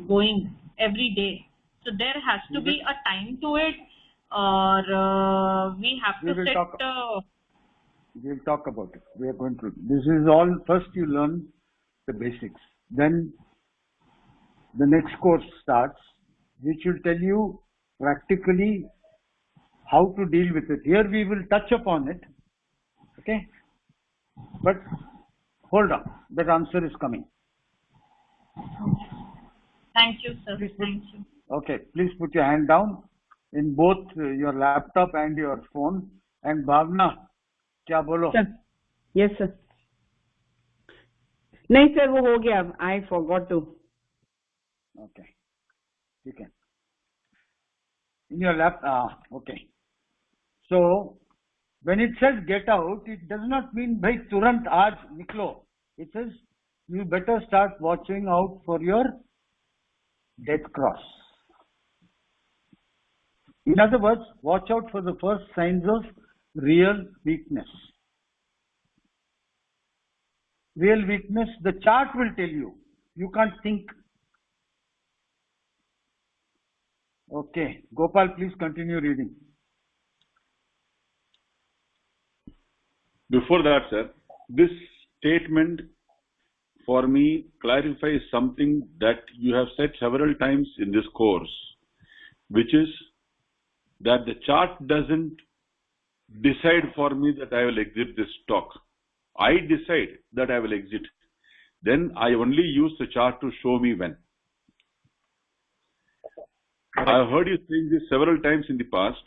Speaker 7: going every day? So there has to be a time to it, or we have to sit.
Speaker 1: We'll talk about it. We are going to. This is all. First, you learn the basics. Then the next course starts, which will tell you practically how to deal with it. Here we will touch upon it, okay? But hold on, that answer is coming.
Speaker 7: Thank you, sir. Thank you.
Speaker 1: Okay, please put your hand down in both your laptop and your phone. And Bhavna, क्या बोलो?
Speaker 2: Sir. Yes, sir. नहीं sir, वो हो गया. I forgot to.
Speaker 1: Okay, you can. In your laptop, okay. So, when it says get out, it does not mean bhai turant aaj niklo. It says you better start watching out for your death cross. In other words, watch out for the first signs of real weakness. Real weakness, the chart will tell you. You can't think. Okay, Gopal, please continue reading.
Speaker 3: Before that, sir, this statement for me clarifies something that you have said several times in this course, which is that the chart doesn't decide for me that I will exit this stock. I decide that I will exit. Then I only use the chart to show me when. I have heard you saying this several times in the past,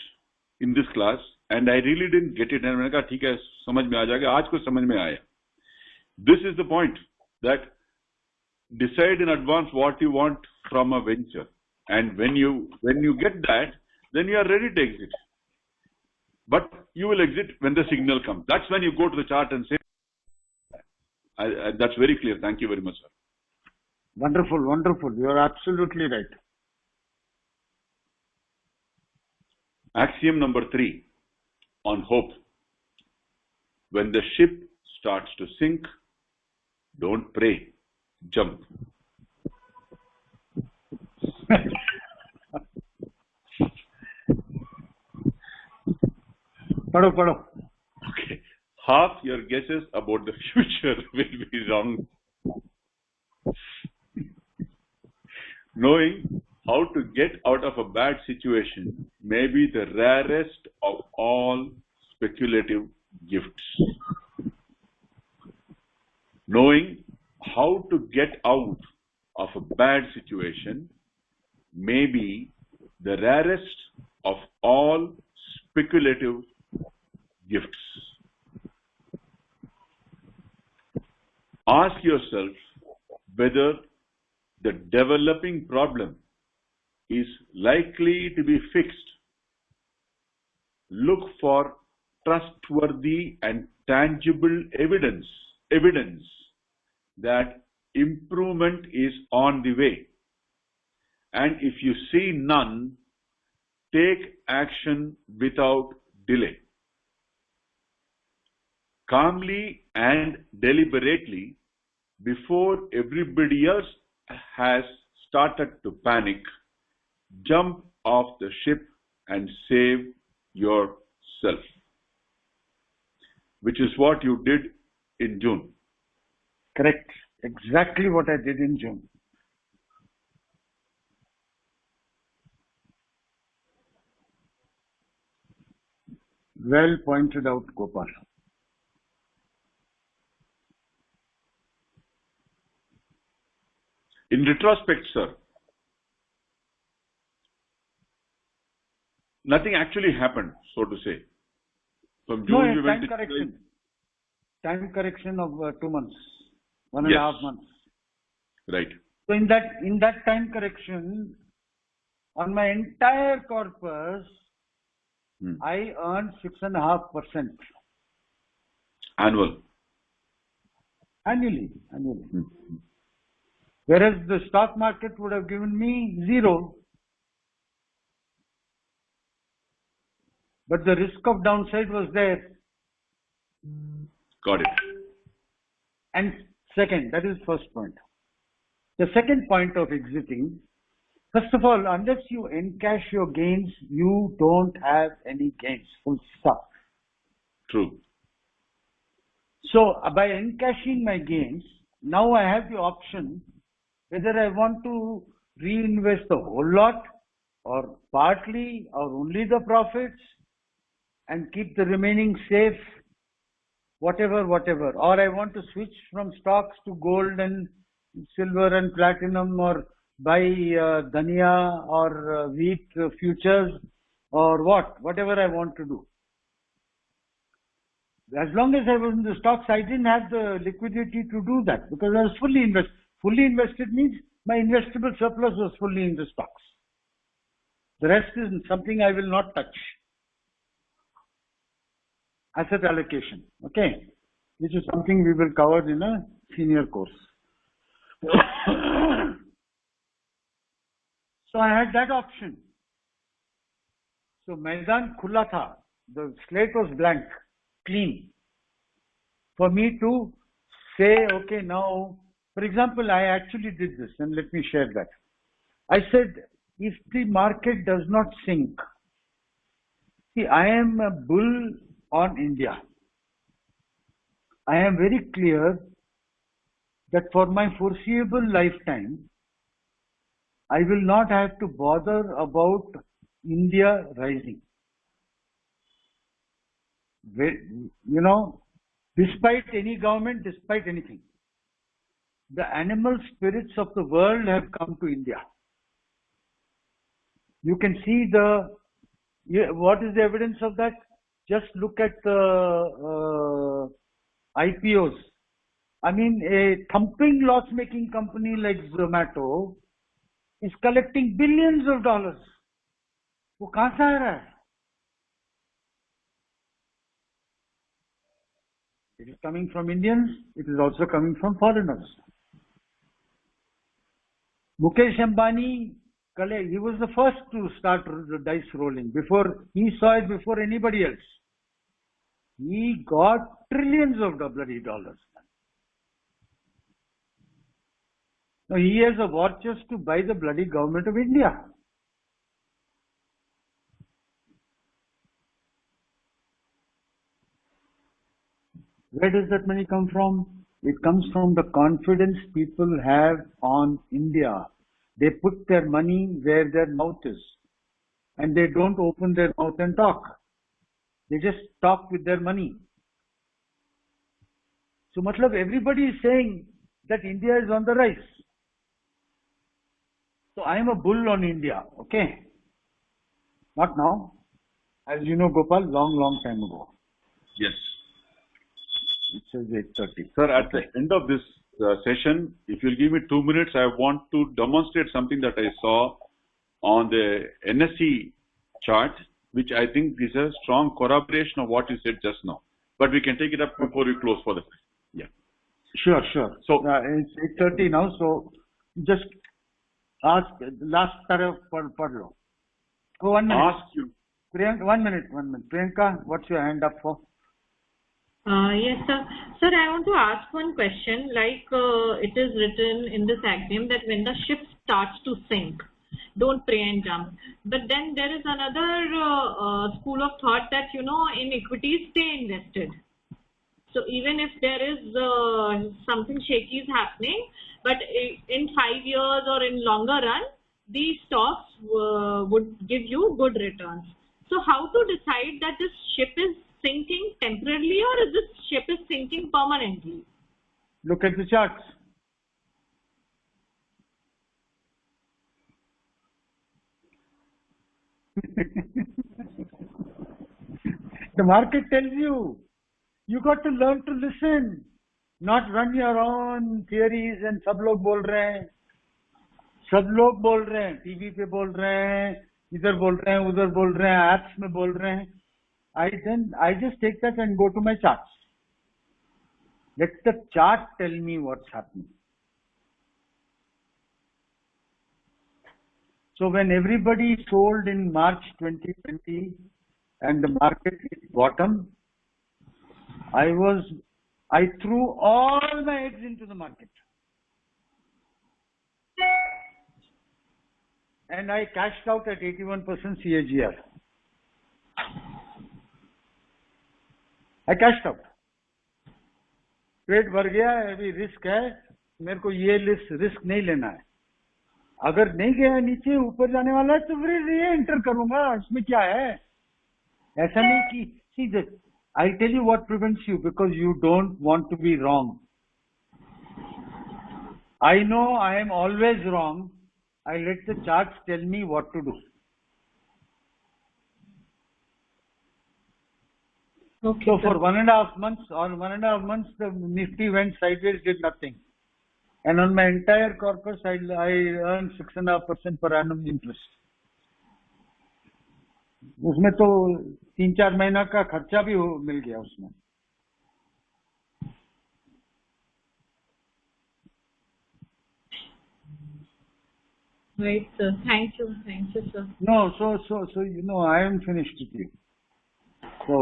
Speaker 3: in this class, and I really didn't get it. And मैंने कहा ठीक है, समझ में आ जाएगा. आज को समझ में आया. This is the point, that decide in advance what you want from a venture, and when you get that, then you are ready to exit. But you will exit when the signal comes. That's when you go to the chart and say, that's very clear. Thank you very much, sir.
Speaker 1: Wonderful, wonderful. You are absolutely right.
Speaker 3: Axiom number 3 on hope. When the ship starts to sink, don't pray, jump.
Speaker 1: Pado.
Speaker 3: Okay. Half your guesses about the future will be wrong. Knowing how to get out of a bad situation may be the rarest of all speculative gifts. Knowing how to get out of a bad situation may be the rarest of all speculative gifts. Ask yourself whether the developing problem is likely to be fixed. Look for trustworthy and tangible evidence that improvement is on the way. And if you see none, take action without delay. Calmly and deliberately, before everybody else has started to panic, jump off the ship and save yourself, which is what you did in June.
Speaker 1: Correct. Exactly what I did in June. Well pointed out, Gopal.
Speaker 3: In retrospect, sir, nothing actually happened, so to say. From June we went
Speaker 1: time
Speaker 3: to
Speaker 1: correction. Time correction of 2 months, 1.5
Speaker 3: Yes.
Speaker 1: months.
Speaker 3: Right.
Speaker 1: So in that time correction, on my entire corpus, I earned 6.5%
Speaker 3: Annual.
Speaker 1: annually. Whereas the stock market would have given me 0. But the risk of downside was there.
Speaker 3: Got it.
Speaker 1: And second, that is first point. The second point of exiting, first of all, unless you encash your gains, you don't have any gains. Full stop.
Speaker 3: True.
Speaker 1: So by encashing my gains, now I have the option whether I want to reinvest the whole lot or partly or only the profits and keep the remaining safe, whatever. Or I want to switch from stocks to gold and silver and platinum, or buy dhania or wheat futures, or whatever I want to do. As long as I was in the stocks, I didn't have the liquidity to do that because I was fully invested. Fully invested means my investable surplus was fully in the stocks. The rest is something I will not touch. Asset allocation, okay, which is something we will cover in a senior course. So I had that option. So Maidan khula tha, the slate was blank, clean. For me to say, okay, now, for example, I actually did this, and let me share that. I said, if the market does not sink, see, I am a bull on India. I am very clear that for my foreseeable lifetime, I will not have to bother about India rising. You know, despite any government, despite anything, the animal spirits of the world have come to India. You can see what is the evidence of that? Just look at the IPOs. I mean, a thumping loss-making company like Zomato is collecting billions of dollars. वो कहाँ से आ रहा है? It is coming from Indians. It is also coming from foreigners. Mukesh Ambani, he was the first to start the dice rolling. He saw it before anybody else. He got trillions of bloody dollars. Now he has a war chest to buy the bloody government of India. Where does that money come from? It comes from the confidence people have on India. They put their money where their mouth is. And they don't open their mouth and talk. They just talk with their money. So matlab everybody is saying that India is on the rise. So I am a bull on India, okay? Not now. As you know, Gopal, long time ago.
Speaker 3: Yes.
Speaker 1: It says 8:30.
Speaker 3: Sir, at the end of this session, if you'll give me 2 minutes, I want to demonstrate something that I saw on the NSE chart, which I think is a strong corroboration of what you said just now. But we can take it up before we close for the session. Yeah.
Speaker 1: Sure.
Speaker 3: So
Speaker 1: It's 8:30 now, so just ask last paragraph pad lo. Oh, 1 minute.
Speaker 3: ask you.
Speaker 1: Priyanka, 1 minute. Priyanka, what's your hand up for?
Speaker 7: Yes, sir. Sir, I want to ask one question. Like it is written in this axiom that when the ship starts to sink, don't pray and jump. But then there is another school of thought that, you know, in equities, stay invested. So even if there is something shaky is happening, but in 5 years or in longer run, these stocks would give you good returns. So how to decide that this ship is sinking temporarily or is this ship is sinking permanently?
Speaker 1: Look at the charts. The market tells you. You got to learn to listen, not run your own theories and सब लोग बोल रहे हैं, TV पे बोल रहे हैं, इधर बोल रहे हैं, उधर बोल रहे हैं, apps में बोल रहे हैं. I just take that and go to my charts. Let the chart tell me what's happening. So when everybody sold in March 2020 and the market hit bottom, I threw all my eggs into the market. And I cashed out at 81% CAGR. I cashed out. Trade बढ़ गया है, अभी risk है, मेरे को ये risk नहीं लेना है. अगर नहीं गया नीचे, ऊपर जाने वाला है तो फिर ये एंटर करूंगा, इसमें क्या है. ऐसा नहीं कि see this, I tell you what prevents you, because you don't want to be wrong. I know I am always wrong. I let the charts tell me what to do.
Speaker 7: Okay,
Speaker 1: So for 1.5 months, the Nifty went sideways, did nothing. And on my entire corpus, I earned 6.5% per annum interest. उसमें तो 3-4 महीना का खर्चा भी मिल गया उसमें.
Speaker 7: Right, sir. Thank you, sir.
Speaker 1: No, so you know, I am finished with you. So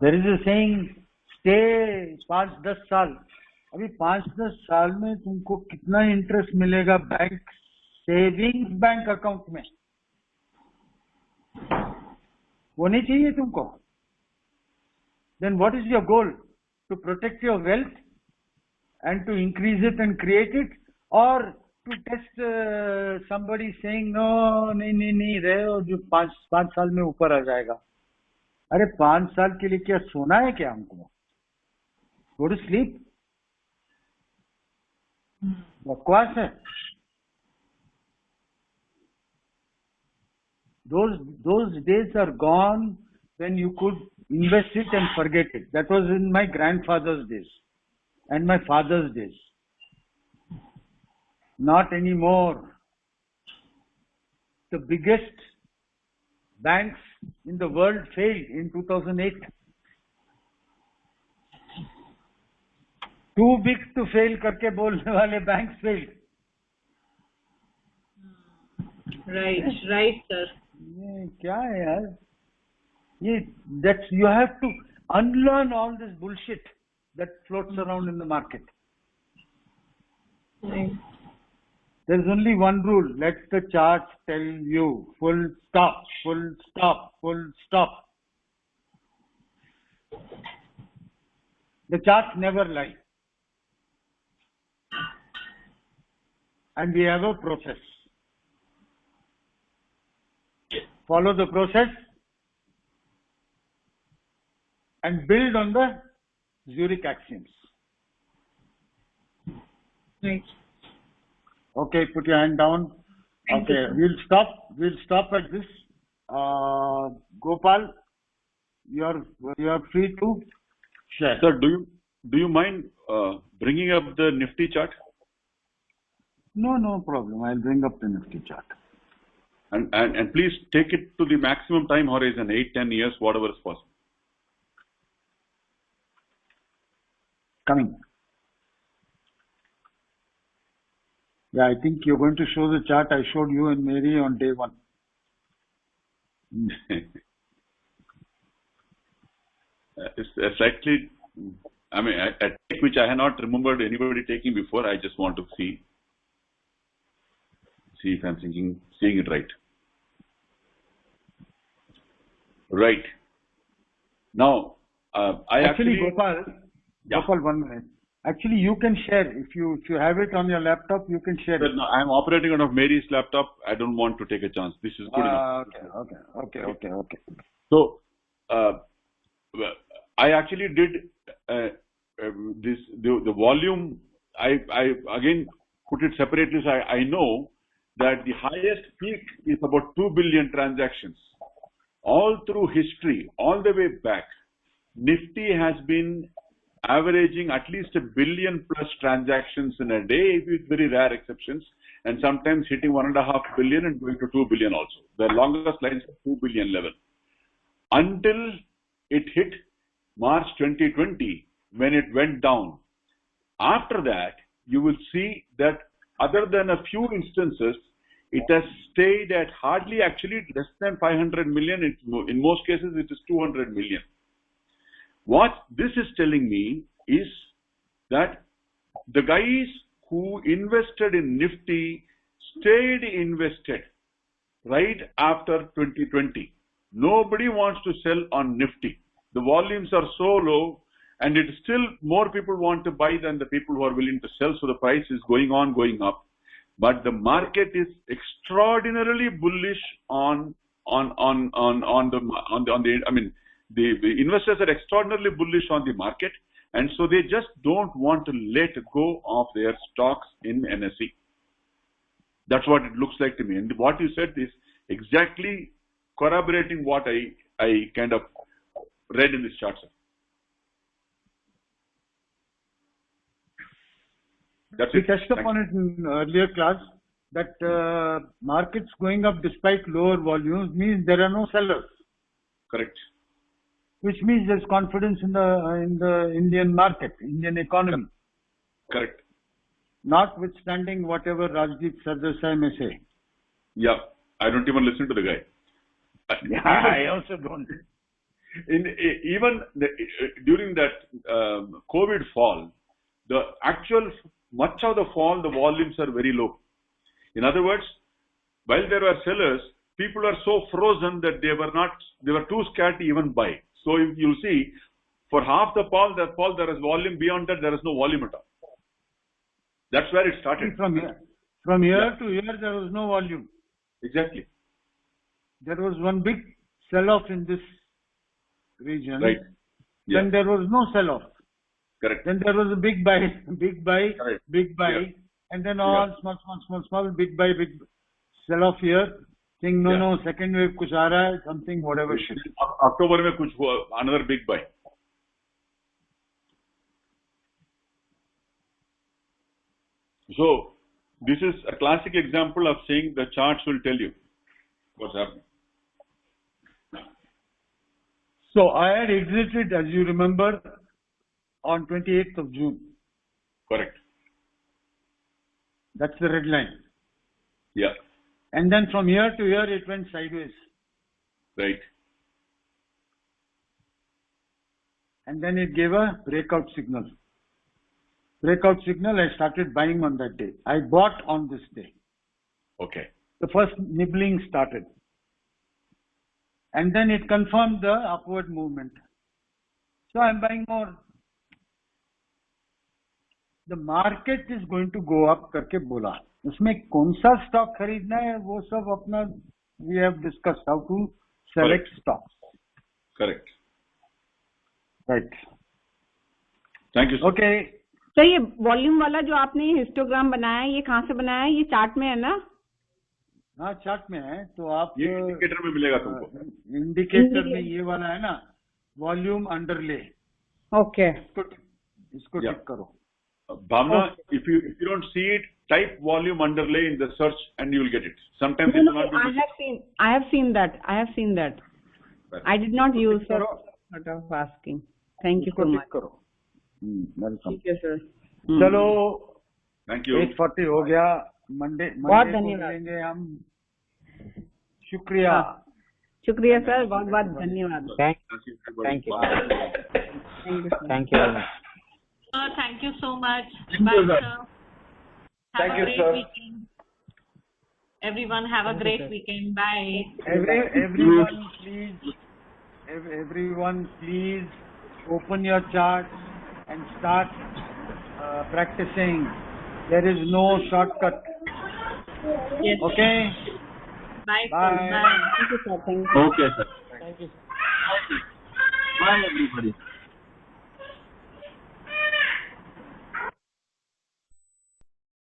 Speaker 1: there is a saying, stay 5-10 साल. अभी 5-10 साल में तुमको कितना इंटरेस्ट मिलेगा बैंक सेविंग्स बैंक अकाउंट में, वो नहीं चाहिए तुमको. Then what is your goal? To protect your wealth and to increase it and create it, or to test somebody saying no, नहीं रहे और जो 5 साल में ऊपर आ जाएगा. अरे 5 साल के लिए क्या सोना है क्या हमको? Go to sleep. बकवास है. Those days are gone when you could invest it and forget it. That was in my grandfather's days and my father's days. Not anymore. The biggest banks in the world failed in 2008. Too big to fail करके बोलने वाले banks failed.
Speaker 7: Right, sir.
Speaker 1: ये क्या है यार? You have to unlearn all this bullshit that floats around in the market.
Speaker 7: Right.
Speaker 1: There's only one rule. Let the charts tell you. Full stop, full stop, full stop. The charts never lie. And we have a process. Follow the process and build on the Zurich axioms.
Speaker 7: Right.
Speaker 1: Okay, put your hand down.
Speaker 7: Thank you,
Speaker 1: Okay,
Speaker 7: sir.
Speaker 1: we'll stop at this. Gopal, you are free to share.
Speaker 3: Sir, do you mind bringing up the Nifty chart?
Speaker 1: No problem. I'll bring up the Nifty chart.
Speaker 3: And please take it to the maximum time horizon, 8-10 years, whatever is possible.
Speaker 1: Coming. Yeah, I think you're going to show the chart I showed you and Mary on day one.
Speaker 3: It's slightly, I mean, a take which I had not remembered anybody taking before. I just want to see if I'm seeing it right. Right. Now, I actually
Speaker 1: Gopal,
Speaker 3: yeah.
Speaker 1: Gopal, 1 minute. Actually, you can share if you have it on your laptop. You can share it.
Speaker 3: No, I'm operating out of Mary's laptop. I don't want to take a chance. This is good enough.
Speaker 1: Okay.
Speaker 3: So, I actually did the volume. I again put it separately. So I know that the highest peak is about 2 billion transactions. All through history, all the way back, Nifty has been averaging at least 1 billion plus transactions in a day, with very rare exceptions, and sometimes hitting 1.5 billion and going to 2 billion also. The longest line is 2 billion level. Until it hit March 2020, when it went down. After that, you will see that other than a few instances, it has stayed at hardly actually less than 500 million. In most cases, it is 200 million. What this is telling me is that the guys who invested in Nifty stayed invested right after 2020. Nobody wants to sell on Nifty. The volumes are so low, and it is still more people want to buy than the people who are willing to sell. So the price is going up. But the market is extraordinarily bullish on the investors are extraordinarily bullish on the market, and so they just don't want to let go of their stocks in NSE. That's what it looks like to me. And what you said is exactly corroborating what I kind of read in this chart, sir. That's
Speaker 1: we
Speaker 3: it.
Speaker 1: touched upon it in earlier class that markets going up despite lower volumes means there are no sellers.
Speaker 3: Correct.
Speaker 1: Which means there's confidence in the Indian market, Indian economy.
Speaker 3: Correct.
Speaker 1: Notwithstanding whatever Rajdeep Sardesai may say.
Speaker 3: Yeah, I don't even listen to the guy.
Speaker 1: Yeah, I also don't.
Speaker 3: Even during that COVID fall, much of the fall, the volumes are very low. In other words, while there were sellers, people are so frozen that they were too scared to even buy. So if you'll see, for half the fall there is volume. Beyond that, there is no volume at all. That's where it started.
Speaker 1: From here to here, there was no volume.
Speaker 3: Exactly.
Speaker 1: There was one big sell-off in this region.
Speaker 3: Right.
Speaker 1: Then there was no sell-off.
Speaker 3: Correct.
Speaker 1: Then there was a big buy,
Speaker 3: Correct.
Speaker 1: big buy,
Speaker 3: Yeah.
Speaker 1: and then all small, big buy, big sell-off here. Saying no, second wave kuch aa raha hai, something, whatever shit.
Speaker 3: October mein kuch hua, another big buy. So this is a classic example of saying the charts will tell you what's happening.
Speaker 1: So I had exited, as you remember, on 28th of June.
Speaker 3: Correct.
Speaker 1: That's the red line.
Speaker 3: Yeah.
Speaker 1: And then from year to year, it went sideways.
Speaker 3: Right.
Speaker 1: And then it gave a breakout signal. Breakout signal, I started buying on that day. I bought on this day.
Speaker 3: Okay.
Speaker 1: The first nibbling started. And then it confirmed the upward movement. So I'm buying more. The market is going to go up करके बोला. उसमें कौन सा stock खरीदना है वो सब अपना we have discussed how to select stocks.
Speaker 3: Correct.
Speaker 1: Right.
Speaker 3: Thank you sir.
Speaker 1: Okay.
Speaker 2: Sir ये वॉल्यूम वाला जो आपने हिस्टोग्राम बनाया है, ये कहाँ से बनाया है? ये चार्ट में है ना?
Speaker 1: हाँ चार्ट में है, तो आप
Speaker 3: ये इंडिकेटर में मिलेगा तुमको।
Speaker 1: इंडिकेटर में ये वाला है ना, वॉल्यूम अंडरले,
Speaker 2: ओके
Speaker 1: इसको
Speaker 3: Yeah.
Speaker 1: टिक करो।
Speaker 3: Bhavna, if you don't see it, type volume underlay in the search and you will get it. Sometimes
Speaker 2: No,
Speaker 3: it
Speaker 2: no,
Speaker 3: will not be.
Speaker 2: I have seen that. I did not use that sort of asking. Thank you
Speaker 1: इसको
Speaker 2: so
Speaker 1: टिक
Speaker 2: much.
Speaker 1: करो। Welcome.
Speaker 2: ठीक है sir.
Speaker 1: चलो
Speaker 3: Thank you.
Speaker 1: 8:40 हो गया। Monday
Speaker 2: बहुत
Speaker 1: को
Speaker 2: धन्यवाद।
Speaker 1: मिलेंगे हम। शुक्रिया।
Speaker 2: शुक्रिया सर, बहुत बहुत धन्यवाद।
Speaker 4: Thank you.
Speaker 2: Thank you sir.
Speaker 4: Thank you very much.
Speaker 7: Thank you so much.
Speaker 5: Thank
Speaker 7: Bye,
Speaker 5: you, sir.
Speaker 7: sir.
Speaker 6: Thank
Speaker 7: Have
Speaker 6: you,
Speaker 7: a great
Speaker 6: sir.
Speaker 7: weekend. Everyone have a great weekend. Bye.
Speaker 1: Everyone please open your chart and start practicing. There is no shortcut.
Speaker 7: Yes.
Speaker 1: Okay?
Speaker 7: Bye.
Speaker 1: Bye.
Speaker 7: Bye.
Speaker 2: Thank you sir. Thank you.
Speaker 5: Okay, sir.
Speaker 4: Thank you.
Speaker 5: Bye, everybody.